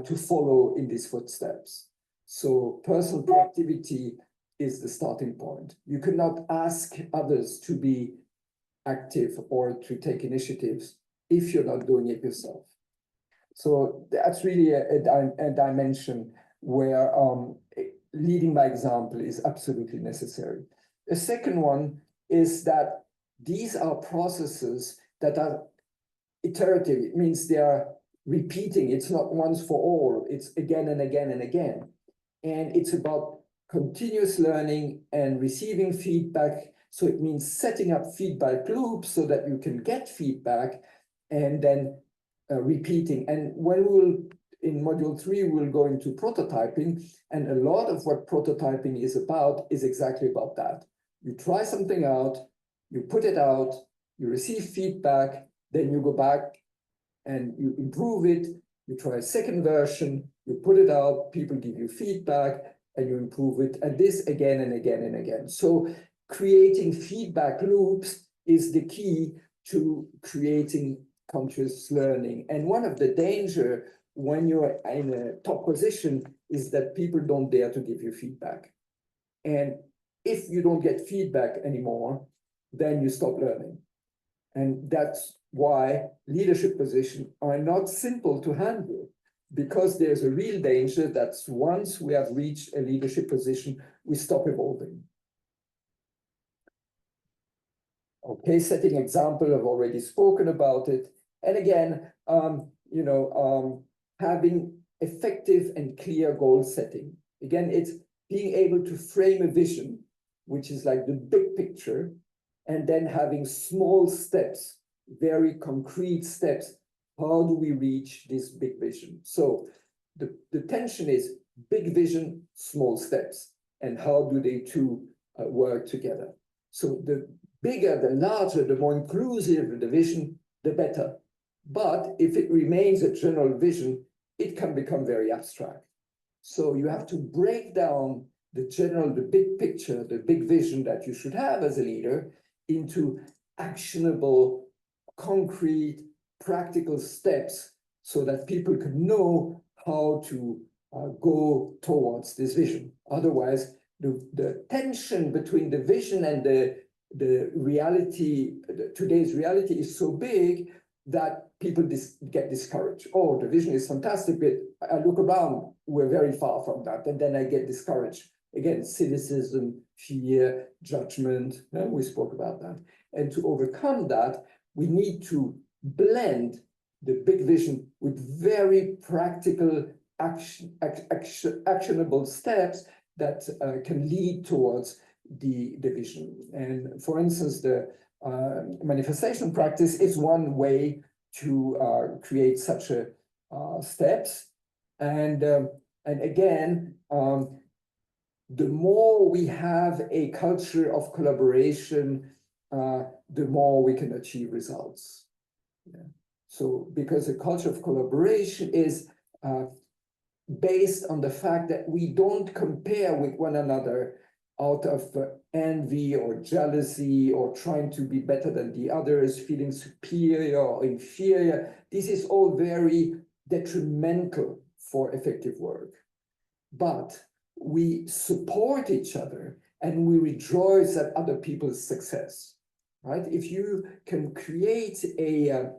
to follow in these footsteps. So personal proactivity is the starting point. You cannot ask others to be active or to take initiatives if you're not doing it yourself. So that's really a dimension where leading by example is absolutely necessary. The second one is that these are processes that are iterative. It means they are repeating. It's not once for all. It's again and again and again. And it's about continuous learning and receiving feedback. So it means setting up feedback loops so that you can get feedback and then repeating. And when in module 3, we'll go into prototyping. And a lot of what prototyping is about is exactly about that. You try something out, you put it out, you receive feedback, then you go back and you improve it. You try a second version, you put it out, people give you feedback, and you improve it. And this again and again and again. So creating feedback loops is the key to creating conscious learning. And one of the danger when you're in a top position is that people don't dare to give you feedback. And if you don't get feedback anymore, then you stop learning. And that's why leadership positions are not simple to handle, because there's a real danger that once we have reached a leadership position, we stop evolving. Okay, setting example, I've already spoken about it. And again, having effective and clear goal setting. Again, it's being able to frame a vision, which is like the big picture, and then having small steps, very concrete steps. How do we reach this big vision? So the tension is big vision, small steps, and how do they two work together? So the bigger, the larger, the more inclusive the vision, the better. But if it remains a general vision, it can become very abstract. So you have to break down the general, the big picture, the big vision that you should have as a leader into actionable, concrete, practical steps so that people can know how to go towards this vision. Otherwise, the tension between the vision and the reality, today's reality is so big that people get discouraged. Oh, the vision is fantastic, but I look around, we're very far from that. And then I get discouraged. Again, cynicism, fear, judgment, we spoke about that. And to overcome that, we need to blend the big vision with very practical actionable steps that can lead towards the vision. And for instance, the manifestation practice is one way to create such a steps. And again, the more we have a culture of collaboration, the more we can achieve results. Yeah. So because a culture of collaboration is based on the fact that we don't compare with one another out of envy or jealousy or trying to be better than the others, feeling superior or inferior. This is all very detrimental for effective work. But we support each other and we rejoice at other people's success, right? If you can create a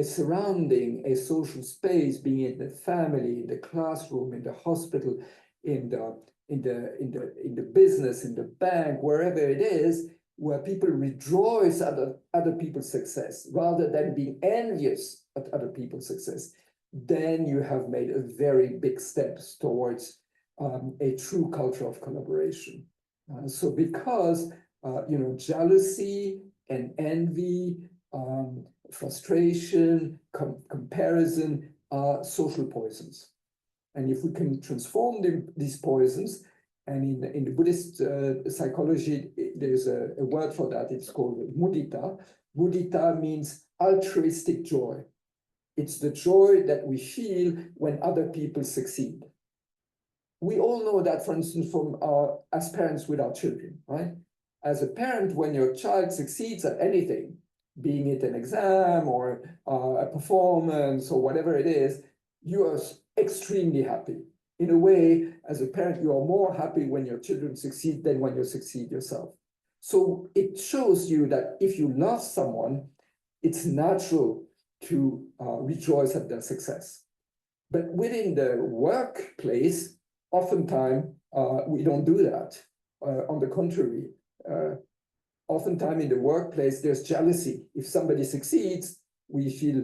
surrounding, a social space, being in the family, in the classroom, in the hospital, in the business, in the bank, wherever it is, where people rejoice at other people's success rather than being envious at other people's success, then you have made a very big steps towards a true culture of collaboration. So because jealousy and envy, frustration, comparison are social poisons. And if we can transform these poisons, and in the Buddhist psychology, there's a word for that, it's called mudita. Mudita means altruistic joy. It's the joy that we feel when other people succeed. We all know that, for instance, from as parents with our children, right? As a parent, when your child succeeds at anything, being it an exam or a performance or whatever it is, you are extremely happy. In a way, as a parent, you are more happy when your children succeed than when you succeed yourself. So it shows you that if you love someone, it's natural to rejoice at their success. But within the workplace, oftentimes we don't do that. On the contrary, oftentimes in the workplace, there's jealousy. If somebody succeeds, we feel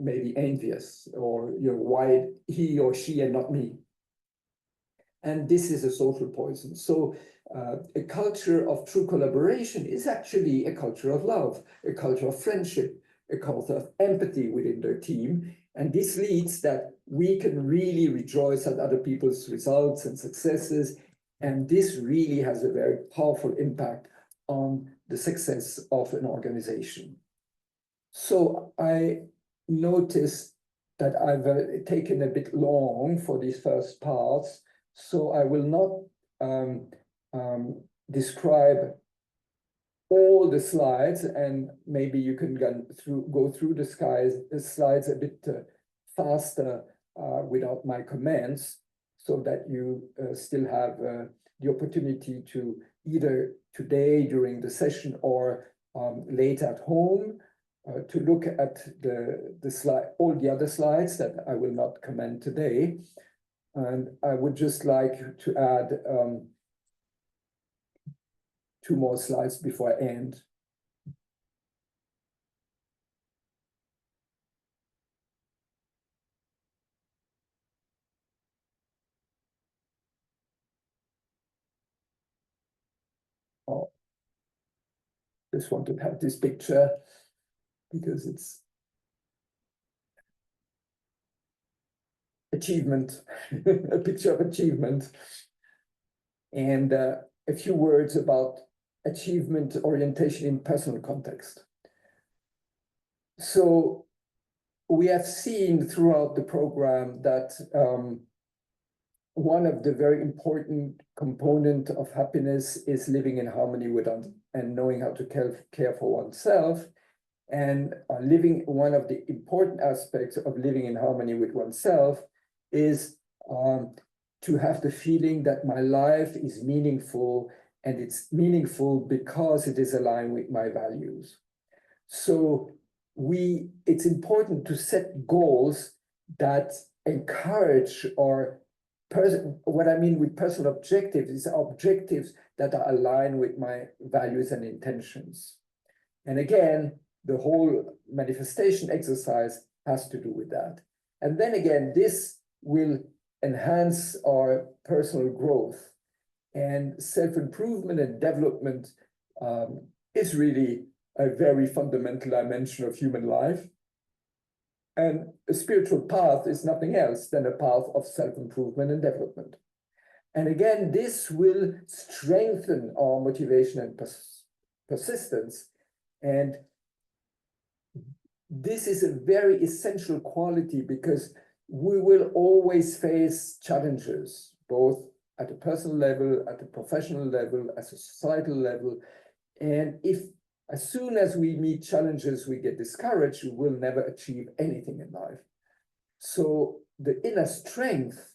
maybe envious, or why he or she and not me. And this is a social poison. So a culture of true collaboration is actually a culture of love, a culture of friendship, a culture of empathy within the team. And this leads that we can really rejoice at other people's results and successes. And this really has a very powerful impact on the success of an organization. So I noticed that I've taken a bit long for these first parts, so I will not describe all the slides, and maybe you can go through the slides a bit faster without my comments, so that you still have the opportunity to either today during the session or later at home to look at the slide, all the other slides that I will not comment today. And I would just like to add 2 more slides before I end. Oh, just want to have this picture because it's achievement, a picture of achievement. And a few words about achievement orientation in personal context. So we have seen throughout the program that one of the very important components of happiness is living in harmony with and knowing how to care for oneself. And one of the important aspects of living in harmony with oneself is to have the feeling that my life is meaningful, and it's meaningful because it is aligned with my values. So it's important to set goals that encourage what I mean with personal objectives is objectives that are aligned with my values and intentions. And again, the whole manifestation exercise has to do with that. And then again, this will enhance our personal growth. And self-improvement and development is really a very fundamental dimension of human life. And a spiritual path is nothing else than a path of self-improvement and development. And again, this will strengthen our motivation and persistence. And this is a very essential quality because we will always face challenges, both at a personal level, at a professional level, at a societal level. And if as soon as we meet challenges, we get discouraged, we will never achieve anything in life. So the inner strength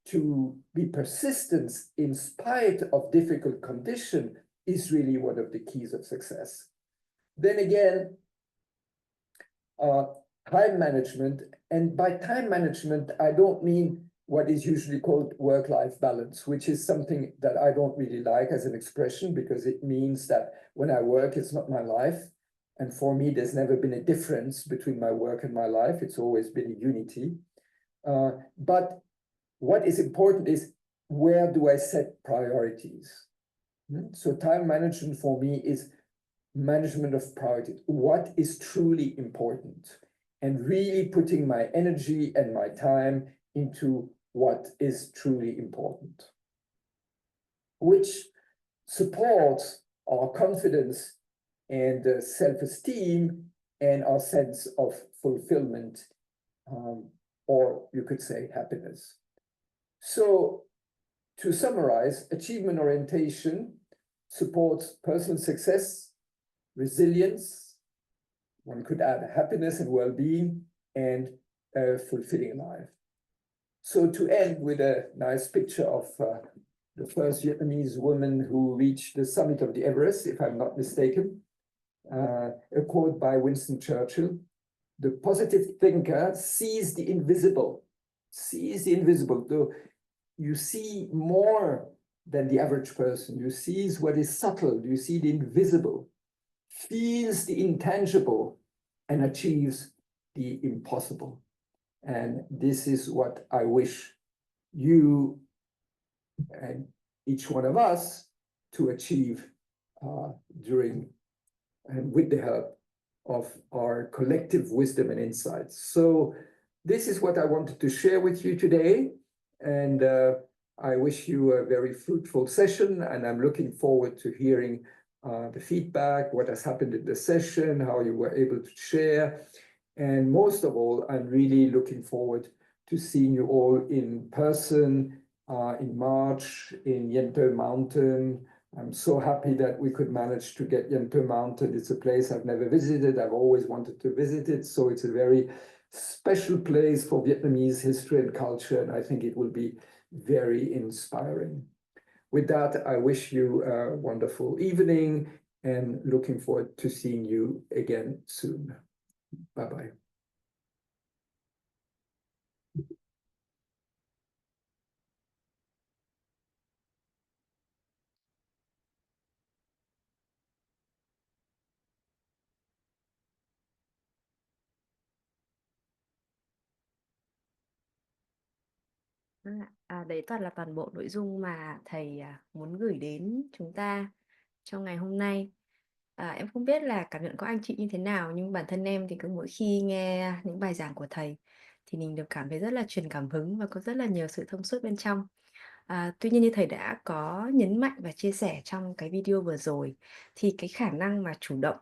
to be persistent in spite of difficult condition is really one of the keys of success. Then again, time management, and by time management, I don't mean what is usually called work-life balance, which is something that I don't really like as an expression, because it means that when I work, it's not my life. And for me, there's never been a difference between my work and my life. It's always been a unity. But what is important is, where do I set priorities? So time management for me is management of priorities. What is truly important? And really putting my energy and my time into what is truly important, which supports our confidence and self-esteem and our sense of fulfillment, or you could say happiness. So to summarize, achievement orientation supports personal success, resilience, one could add happiness and well-being, and a fulfilling life. So to end with a nice picture of the first Vietnamese woman who reached the summit of the Everest, if I'm not mistaken, a quote by Winston Churchill: "The positive thinker sees the invisible, though you see more than the average person. You see what is subtle, you see the invisible, feels the intangible, and achieves the impossible." And this is what I wish you and each one of us to achieve during and with the help of our collective wisdom and insights. So this is what I wanted to share with you today. And I wish you a very fruitful session, and I'm looking forward to hearing the feedback, what has happened in the session, how you were able to share. And most of all, I'm really looking forward to seeing you all in person in March in Yen Tou Mountain. I'm so happy that we could manage to get Yen Tou Mountain. It's a place I've never visited. I've always wanted to visit it. So it's a very special place for Vietnamese history and culture. And I think it will be very inspiring. With that, I wish you a wonderful evening and looking forward to seeing you again soon. Bye-bye. Đấy toàn là toàn bộ nội dung mà thầy muốn gửi đến chúng ta trong ngày hôm nay. Em không biết là cảm nhận của anh chị như thế nào, nhưng bản thân em thì cứ mỗi khi nghe những bài giảng của thầy thì mình được cảm thấy rất là truyền cảm hứng và có rất là nhiều sự thông suốt bên trong. Tuy nhiên như thầy đã có nhấn mạnh và chia sẻ trong cái video vừa rồi, thì cái khả năng mà chủ động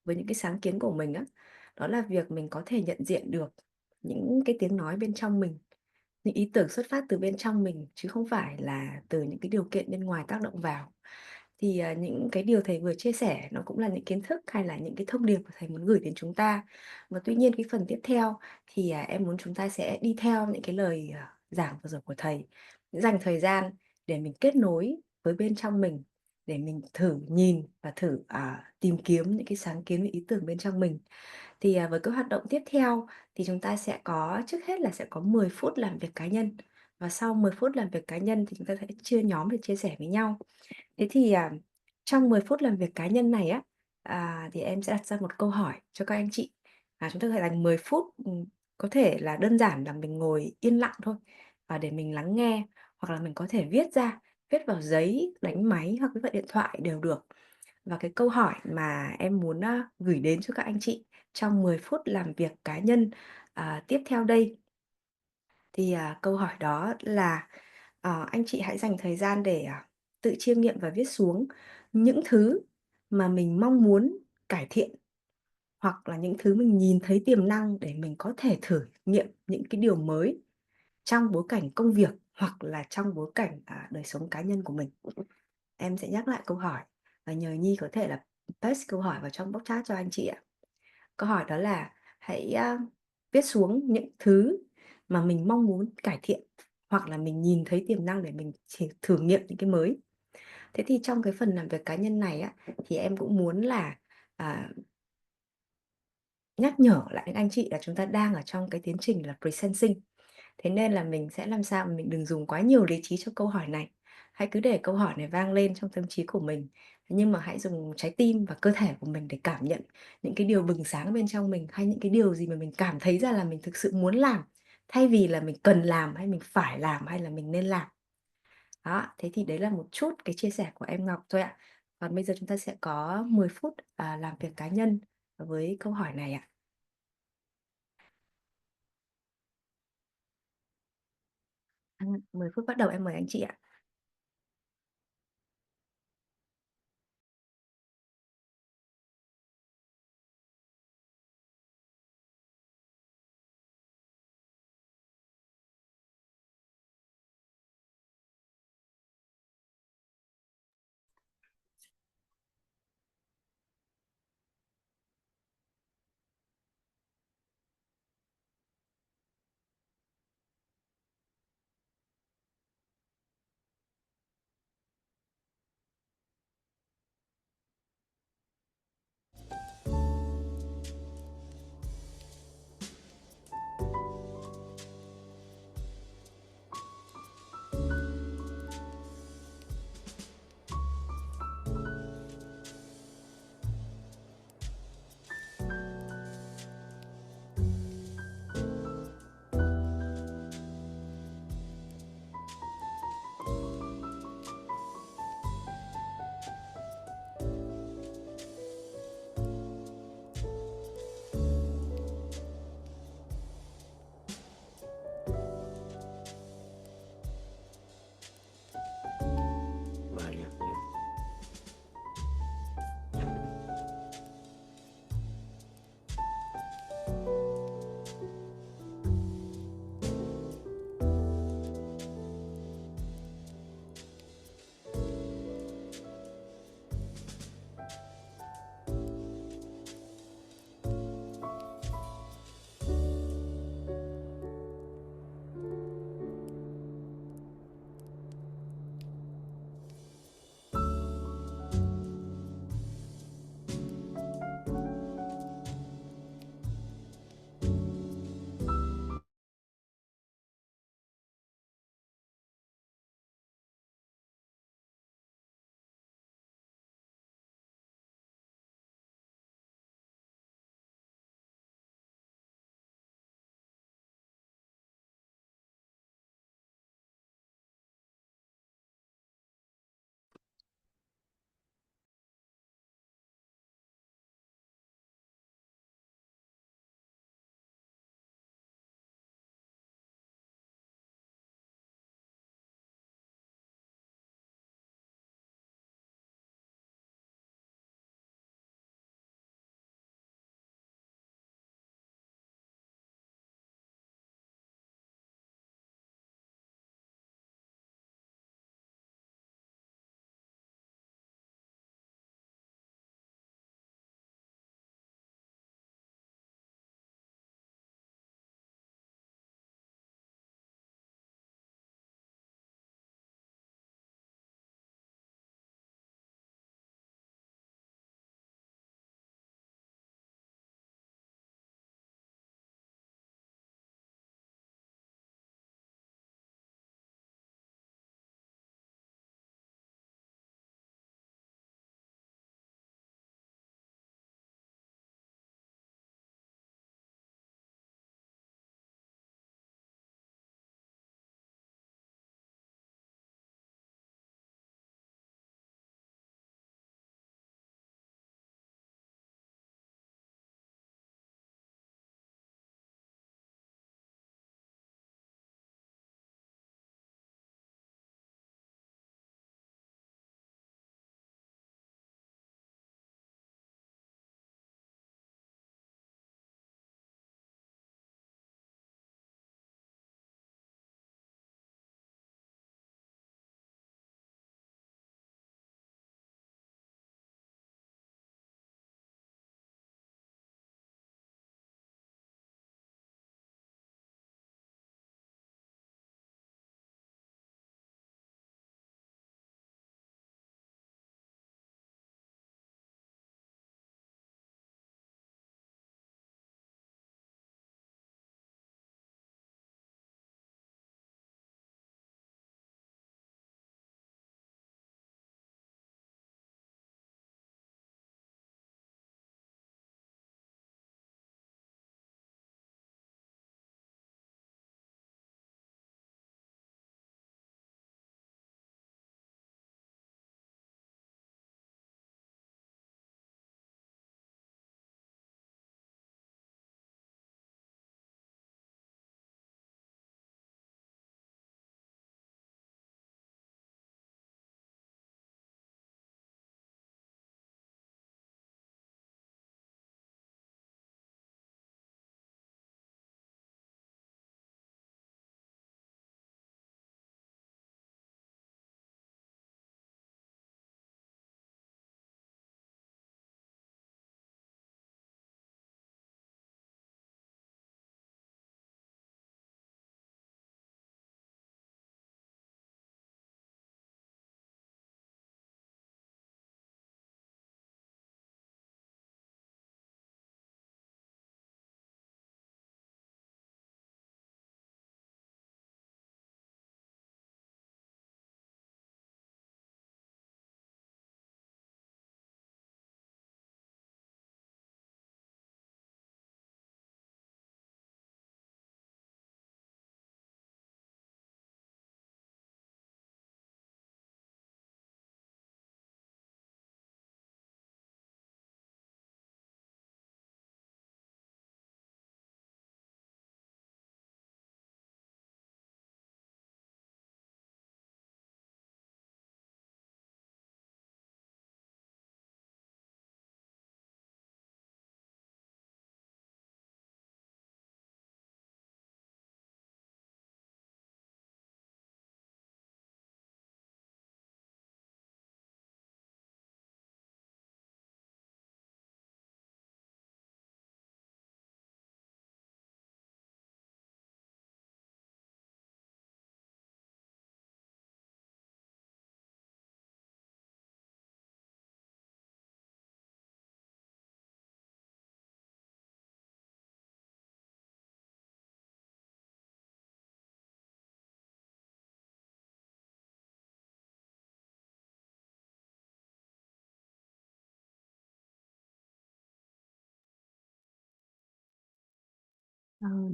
với những cái sáng kiến của mình đó là việc mình có thể nhận diện được những cái tiếng nói bên trong mình, những ý tưởng xuất phát từ bên trong mình, chứ không phải là từ những cái điều kiện bên ngoài tác động vào. Thì những cái điều thầy vừa chia sẻ nó cũng là những kiến thức hay là những cái thông điệp mà thầy muốn gửi đến chúng ta. Và tuy nhiên cái phần tiếp theo thì em muốn chúng ta sẽ đi theo những cái lời giảng vừa rồi của thầy, dành thời gian để mình kết nối với bên trong mình, để mình thử nhìn và thử tìm kiếm những cái sáng kiến và ý tưởng bên trong mình. Thì với cái hoạt động tiếp theo thì chúng ta sẽ có, trước hết là sẽ có 10 phút làm việc cá nhân. Và sau 10 phút làm việc cá nhân thì chúng ta sẽ chia nhóm để chia sẻ với nhau. Thế thì trong 10 phút làm việc cá nhân này thì em sẽ đặt ra một câu hỏi cho các anh chị. Chúng ta có thể dành 10 phút, có thể là đơn giản là mình ngồi yên lặng thôi, và để mình lắng nghe, hoặc là mình có thể viết ra viết vào giấy, đánh máy hoặc viết vào điện thoại đều được. Và cái câu hỏi mà em muốn gửi đến cho các anh chị trong 10 phút làm việc cá nhân tiếp theo đây thì câu hỏi đó là anh chị hãy dành thời gian để tự chiêm nghiệm và viết xuống những thứ mà mình mong muốn cải thiện, hoặc là những thứ mình nhìn thấy tiềm năng để mình có thể thử nghiệm những cái điều mới trong bối cảnh công việc hoặc là trong bối cảnh đời sống cá nhân của mình. Em sẽ nhắc lại câu hỏi và nhờ Nhi có thể là paste câu hỏi vào trong box chat cho anh chị ạ. Câu hỏi đó là hãy viết xuống những thứ mà mình mong muốn cải thiện hoặc là mình nhìn thấy tiềm năng để mình chỉ thử nghiệm những cái mới. Thế thì trong cái phần làm việc cá nhân này thì em cũng muốn là nhắc nhở lại những anh chị là chúng ta đang ở trong cái tiến trình là presencing. Thế nên là mình sẽ làm sao mà mình đừng dùng quá nhiều lý trí cho câu hỏi này. Hãy cứ để câu hỏi này vang lên trong tâm trí của mình. Nhưng mà hãy dùng trái tim và cơ thể của mình để cảm nhận những cái điều bừng sáng bên trong mình, hay những cái điều gì mà mình cảm thấy ra là mình thực sự muốn làm, thay vì là mình cần làm hay mình phải làm hay là mình nên làm. Đó, thế thì đấy là một chút cái chia sẻ của em Ngọc thôi ạ. Còn bây giờ chúng ta sẽ có 10 phút làm việc cá nhân với câu hỏi này ạ. 10 phút bắt đầu, em mời anh chị ạ.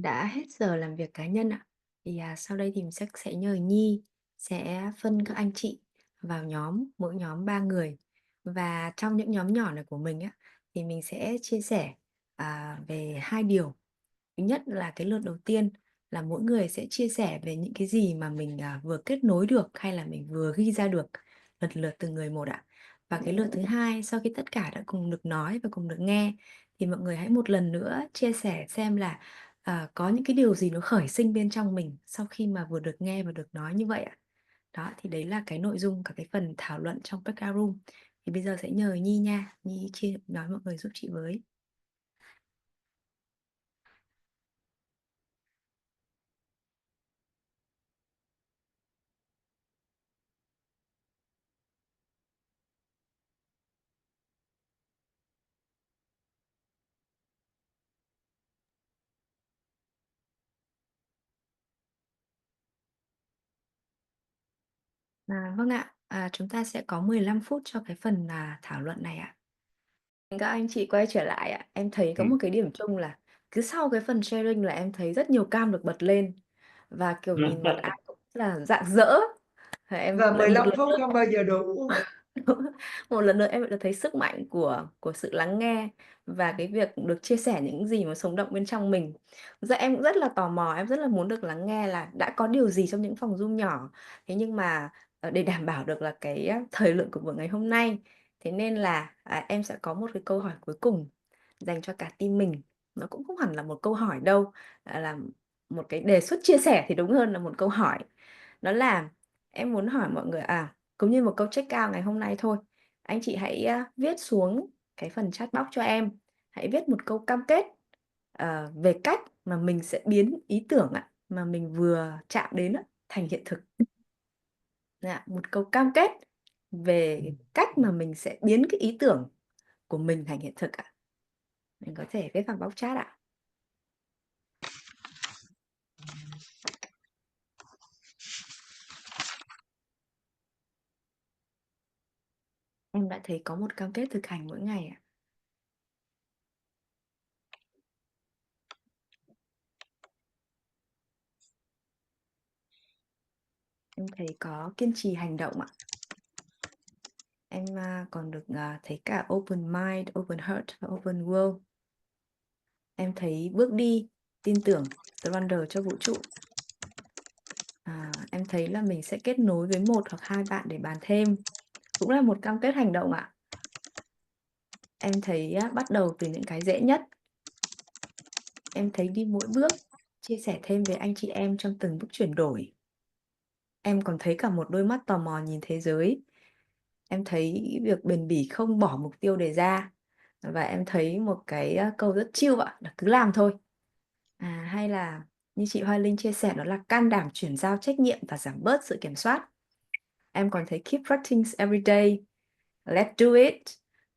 Đã hết giờ làm việc cá nhân ạ. Thì sau đây thì mình sẽ nhờ Nhi sẽ phân các anh chị vào nhóm, mỗi nhóm 3 người. Và trong những nhóm nhỏ này của mình á, thì mình sẽ chia sẻ về 2 điều. Thứ nhất là cái lượt đầu tiên là mỗi người sẽ chia sẻ về những cái gì mà mình vừa kết nối được hay là mình vừa ghi ra được, lần lượt từng người một ạ. Và cái lượt thứ hai, sau khi tất cả đã cùng được nói và cùng được nghe, thì mọi người hãy một lần nữa chia sẻ xem là có những cái điều gì nó khởi sinh bên trong mình sau khi mà vừa được nghe và được nói như vậy ạ. Đó, thì đấy là cái nội dung cả cái phần thảo luận trong breakout room. Thì bây giờ sẽ nhờ Nhi nha, Nhi nói mọi người giúp chị với. Vâng ạ, chúng ta sẽ có 15 phút cho cái phần thảo luận này ạ. Các anh chị quay trở lại ạ, em thấy có một cái điểm chung là cứ sau cái phần sharing là em thấy rất nhiều cam được bật lên và kiểu nhìn mặt ai cũng là rạng rỡ. Em Và lại một 15 lần phút nữa không bao giờ đủ. một lần nữa em lại được thấy sức mạnh của sự lắng nghe và cái việc được chia sẻ những gì mà sống động bên trong mình. Thực ra em cũng rất là tò mò, em rất là muốn được lắng nghe là đã có điều gì trong những phòng Zoom nhỏ. Thế nhưng mà để đảm bảo được là cái thời lượng của buổi ngày hôm nay, thế nên là em sẽ có một cái câu hỏi cuối cùng dành cho cả team mình. Nó cũng không hẳn là một câu hỏi đâu, là một cái đề xuất chia sẻ thì đúng hơn là một câu hỏi. Đó là em muốn hỏi mọi người cũng như một câu check out ngày hôm nay thôi. Anh chị hãy viết xuống cái phần chat box cho em. Hãy viết một câu cam kết về cách mà mình sẽ biến ý tưởng mà mình vừa chạm đến thành hiện thực. Một câu cam kết về cách mà mình sẽ biến cái ý tưởng của mình thành hiện thực ạ. Mình có thể viết vào box chat ạ. Em đã thấy có một cam kết thực hành mỗi ngày ạ. Em thấy có kiên trì hành động ạ. Em còn được thấy cả open mind, open heart và open world. Em thấy bước đi, tin tưởng, surrender cho vũ trụ. Em thấy là mình sẽ kết nối với 1 hoặc 2 bạn để bàn thêm. Cũng là một cam kết hành động ạ. Em thấy bắt đầu từ những cái dễ nhất. Em thấy đi mỗi bước, chia sẻ thêm với anh chị em trong từng bước chuyển đổi. Em còn thấy cả một đôi mắt tò mò nhìn thế giới. Em thấy việc bền bỉ không bỏ mục tiêu đề ra. Và em thấy một cái câu rất chill ạ, là cứ làm thôi. Hay là như chị Hoa Linh chia sẻ, đó là can đảm chuyển giao trách nhiệm và giảm bớt sự kiểm soát. Em còn thấy keep practicing every day, let's do it.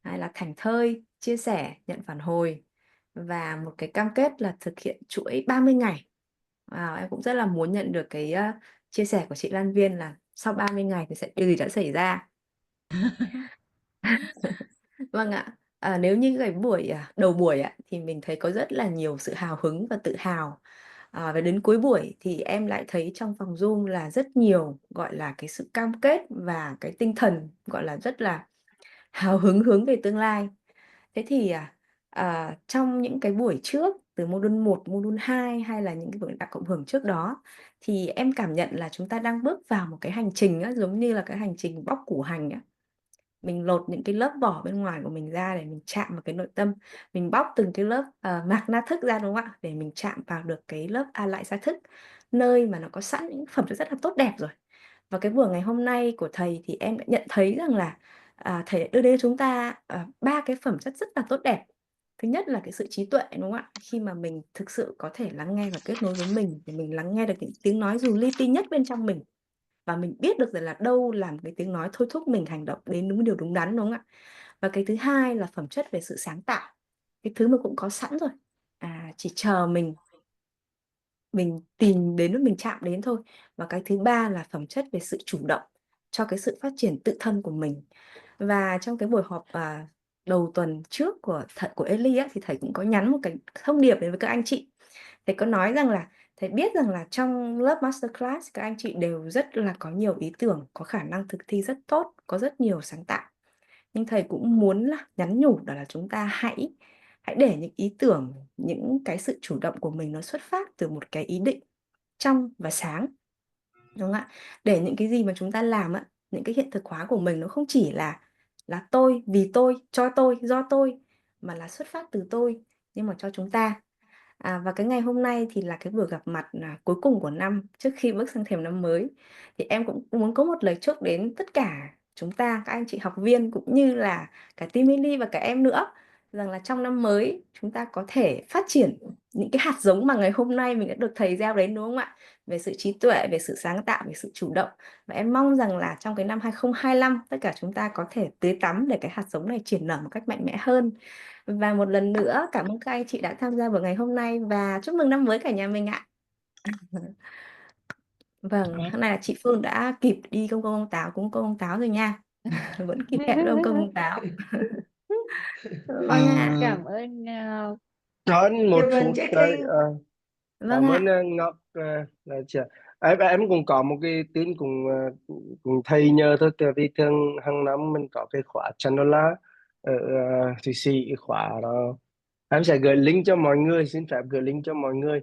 Hay là thảnh thơi, chia sẻ, nhận phản hồi. Và một cái cam kết là thực hiện chuỗi 30 ngày. Em cũng rất là muốn nhận được cái chia sẻ của chị Lan Viên là sau 30 ngày thì điều gì đã xảy ra. Vâng ạ. Nếu như cái buổi đầu buổi thì mình thấy có rất là nhiều sự hào hứng và tự hào. Và đến cuối buổi thì em lại thấy trong phòng Zoom là rất nhiều gọi là cái sự cam kết và cái tinh thần gọi là rất là hào hứng hướng về tương lai. Thế thì trong những cái buổi trước từ module 1, module 2 hay là những cái buổi đã cộng hưởng trước đó, thì em cảm nhận là chúng ta đang bước vào một cái hành trình giống như là cái hành trình bóc củ hành Mình lột những cái lớp vỏ bên ngoài của mình ra để mình chạm vào cái nội tâm. Mình bóc từng cái lớp mạc na thức ra, đúng không ạ? Để mình chạm vào được cái lớp lại gia thức, nơi mà nó có sẵn những phẩm chất rất là tốt đẹp rồi. Và cái buổi ngày hôm nay của thầy thì em đã nhận thấy rằng là thầy đã đưa đến chúng ta 3 cái phẩm chất rất là tốt đẹp. Thứ nhất là cái sự trí tuệ, đúng không ạ? Khi mà mình thực sự có thể lắng nghe và kết nối với mình, thì mình lắng nghe được những tiếng nói dù li ti nhất bên trong mình. Và mình biết được rằng là đâu là một cái tiếng nói thôi thúc mình hành động đến đúng điều đúng đắn, đúng không ạ? Và cái thứ hai là phẩm chất về sự sáng tạo. Cái thứ mà cũng có sẵn rồi. Chỉ chờ mình tìm đến lúc mình chạm đến thôi. Và cái thứ ba là phẩm chất về sự chủ động cho cái sự phát triển tự thân của mình. Và trong cái buổi họp đầu tuần trước của Ellie á, thì thầy cũng có nhắn một cái thông điệp đến với các anh chị. Thầy có nói rằng là thầy biết rằng là trong lớp masterclass các anh chị đều rất là có nhiều ý tưởng, có khả năng thực thi rất tốt, có rất nhiều sáng tạo. Nhưng thầy cũng muốn là nhắn nhủ đó là chúng ta hãy để những ý tưởng, những cái sự chủ động của mình nó xuất phát từ một cái ý định trong và sáng, đúng không ạ? Để những cái gì mà chúng ta làm á, những cái hiện thực hóa của mình nó không chỉ là tôi, vì tôi, cho tôi, do tôi, mà là xuất phát từ tôi nhưng mà cho chúng ta. Và cái ngày hôm nay thì là cái buổi gặp mặt cuối cùng của năm trước khi bước sang thềm năm mới, thì em cũng muốn có một lời chúc đến tất cả chúng ta, các anh chị học viên cũng như là cả team Mini và cả em nữa, rằng là trong năm mới chúng ta có thể phát triển những cái hạt giống mà ngày hôm nay mình đã được thầy gieo đến, đúng không ạ? Về sự trí tuệ, về sự sáng tạo, về sự chủ động. Và em mong rằng là trong cái năm 2025 tất cả chúng ta có thể tưới tắm để cái hạt giống này triển nở một cách mạnh mẽ hơn. Và một lần nữa cảm ơn các anh chị đã tham gia buổi ngày hôm nay và chúc mừng năm mới cả nhà mình ạ. Vâng, hôm nay là chị Phương đã kịp đi công công ông táo, cúng công ông táo rồi nha. Vẫn kịp hẹn với ông công ông táo. Vâng ạ. Cảm ơn Cho anh một Chụp hình phút check đây. in. Vâng Cảm ạ. ơn Ngọc. Là chưa? Em cũng có một cái tin cùng thầy nhờ thôi, tại vì thường hàng năm mình có cái khóa Chanola ở Thụy Sĩ, khóa đó em sẽ gửi link cho mọi người, xin phép gửi link cho mọi người.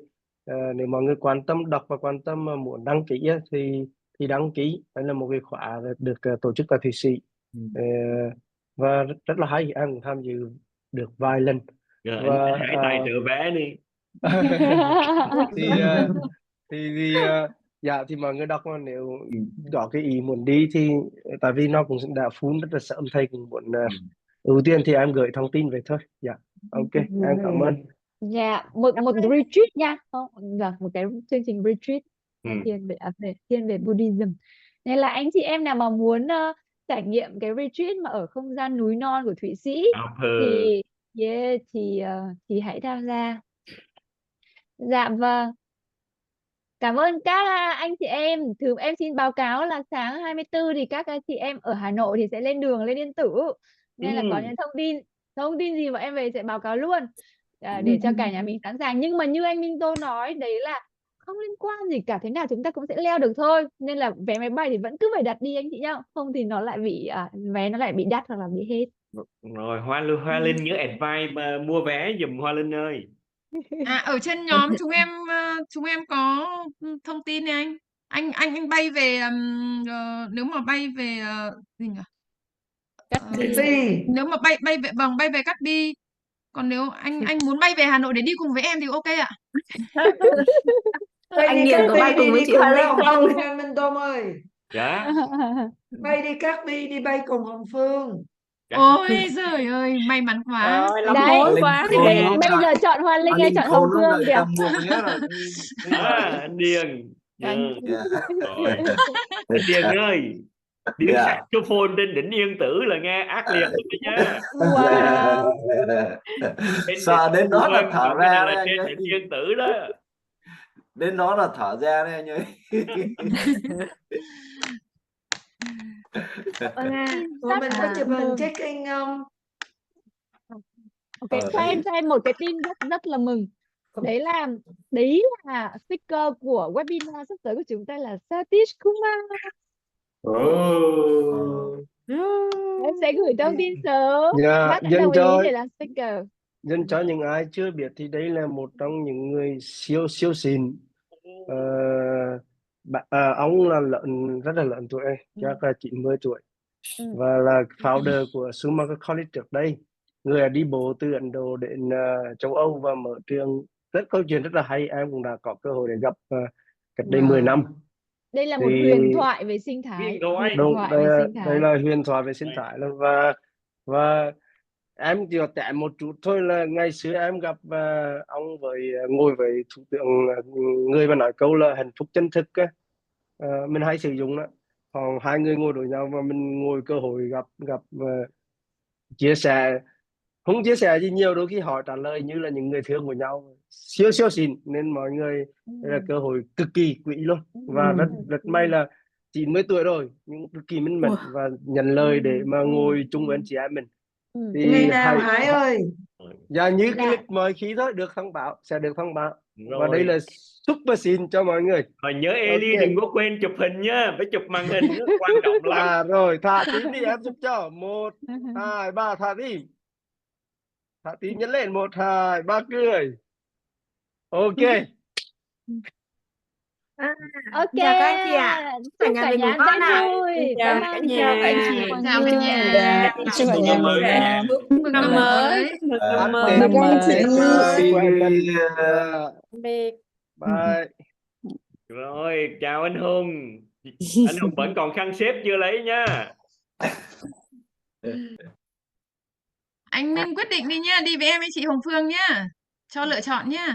Nếu mọi người quan tâm đọc và quan tâm mà muốn đăng ký á, thì đăng ký. Đây là một cái khóa được tổ chức tại Thụy Sĩ. Ờ, và rất là hay, em cũng tham dự được vài lần. Rồi anh Và Hải tài trợ vé đi. thì dạ thì mọi người đọc mà nếu có cái ý muốn đi thì tại vì nó cũng đã full rất là sớm, thầy cũng muốn ưu tiên thì em gửi thông tin về thôi. Dạ, ok, em cảm ơn. Dạ, một retreat nha. Không, vâng, một cái chương trình retreat thiên về Buddhism. Nên là anh chị em nào mà muốn trải nghiệm cái retreat mà ở không gian núi non của Thụy Sĩ thì thì hãy tham gia. Dạ vâng. Cảm ơn các anh chị em. Em xin báo cáo là sáng 24 thì các anh chị em ở Hà Nội thì sẽ lên đường lên Yên Tử. Nên là có những thông tin gì mà em về sẽ báo cáo luôn để cho cả nhà mình sẵn sàng. Nhưng mà như anh Minh Tô nói đấy là không liên quan gì cả, thế nào chúng ta cũng sẽ leo được thôi. Nên là vé máy bay thì vẫn cứ phải đặt đi anh chị nhá. Không thì nó lại bị vé nó lại bị đắt hoặc là bị hết. Rồi Hoa Linh nhớ advice mà mua vé giùm Hoa Linh ơi. Ở trên nhóm chúng em có thông tin này anh bay về nếu mà bay về gì nhỉ? Cắt Thị đi. Phi. Nếu mà bay về Cát Bi, còn nếu anh muốn bay về Hà Nội để đi cùng với em thì ok ạ. Bay Anh đi Điền Cát có Bi bay cùng thì với đi chị cùng Hoa với Linh Hồng không? Phương nha Minh Tôm ơi. Dạ. Bay đi Cát Bi đi bay cùng Hồng Phương. Dạ. Ôi giời ơi, may mắn quá. Ôi, lắm Đấy, mối quá. thì bây giờ chọn Hoa Linh hay chọn Hồng Phương kìa. Anh Điền. Vâng. Rồi. Anh Điền ơi, tiếng saxophone trên đỉnh Yên Tử là nghe ác liệt lắm đó nha. Wow. Sợ đến đó là thở cái này ra là đấy anh trên ơi. đỉnh Yên Tử đó. Đến đó là thở ra đấy anh ơi. Vâng ạ. Tụi mình có chụp hình Mừng. check in không? Ok, cho em một cái tin rất là mừng. Đấy là speaker của webinar sắp tới của chúng ta là Satish Kumar. Em sẽ gửi thông tin sớm. Dạ, Bác đã dân đồng ý cho để làm speaker. dân cho những ai chưa biết thì đây là một trong những người siêu xịn. Ông là rất là lớn tuổi, chắc là 90 tuổi, và là founder của Schumacher College trước đây. Người đã đi bộ từ Ấn Độ đến châu Âu và mở trường. Câu chuyện rất là hay, em cũng đã có cơ hội để gặp cách đây 10 năm. Đây là một huyền thoại về sinh thái. Đúng, đây là huyền thoại về sinh thái luôn. Và em chỉ tẻ một chút thôi là ngày xưa em gặp ông ngồi với thủ tướng, người mà nói câu là hạnh phúc chân thực á, mình hay sử dụng đó. Còn hai người ngồi đối nhau và mình ngồi cơ hội gặp chia sẻ, không chia sẻ gì nhiều, đôi khi họ trả lời như là những người thương của nhau, siêu xịn, nên mọi người là cơ hội cực kỳ quý luôn. Và rất may là 90 tuổi rồi nhưng cực kỳ minh mẫn và nhận lời để mà ngồi chung với anh chị em mình. thì Ngày nào Hải ơi? Dạ như cái Dạ. lịch mời khí thôi, được thông báo, sẽ được thông báo. Và Rồi. đây là super xin cho mọi người. Rồi nhớ Eli Ok. đừng có quên chụp hình nhá, phải chụp màn hình nữa, quan trọng lắm. Rồi thả tim đi em giúp cho. 1, 2, 3 thả tim. Thả tim nhấn lên. 1, 2, 3 cười. Ok. Ok, Chào các anh chị ạ. Cả chúc nhà cả mình ngủ nhà ngon ăn ạ. vui. Chào Cảm cả ơn nhà. anh chị Hoàng Chào cả Dương. nhà. Chúc cả nhà ngủ ngon. Mừng năm mới. Chúc mừng Ăn năm Mừng mới. năm mới. Khỏe mạnh. Biệt. Bye. Rồi, chào anh Hùng. Anh Hùng vẫn còn khăn xếp chưa lấy nha. Anh Minh quyết định đi nha, đi với em với chị Hồng Phương nhá. Cho lựa chọn nhá.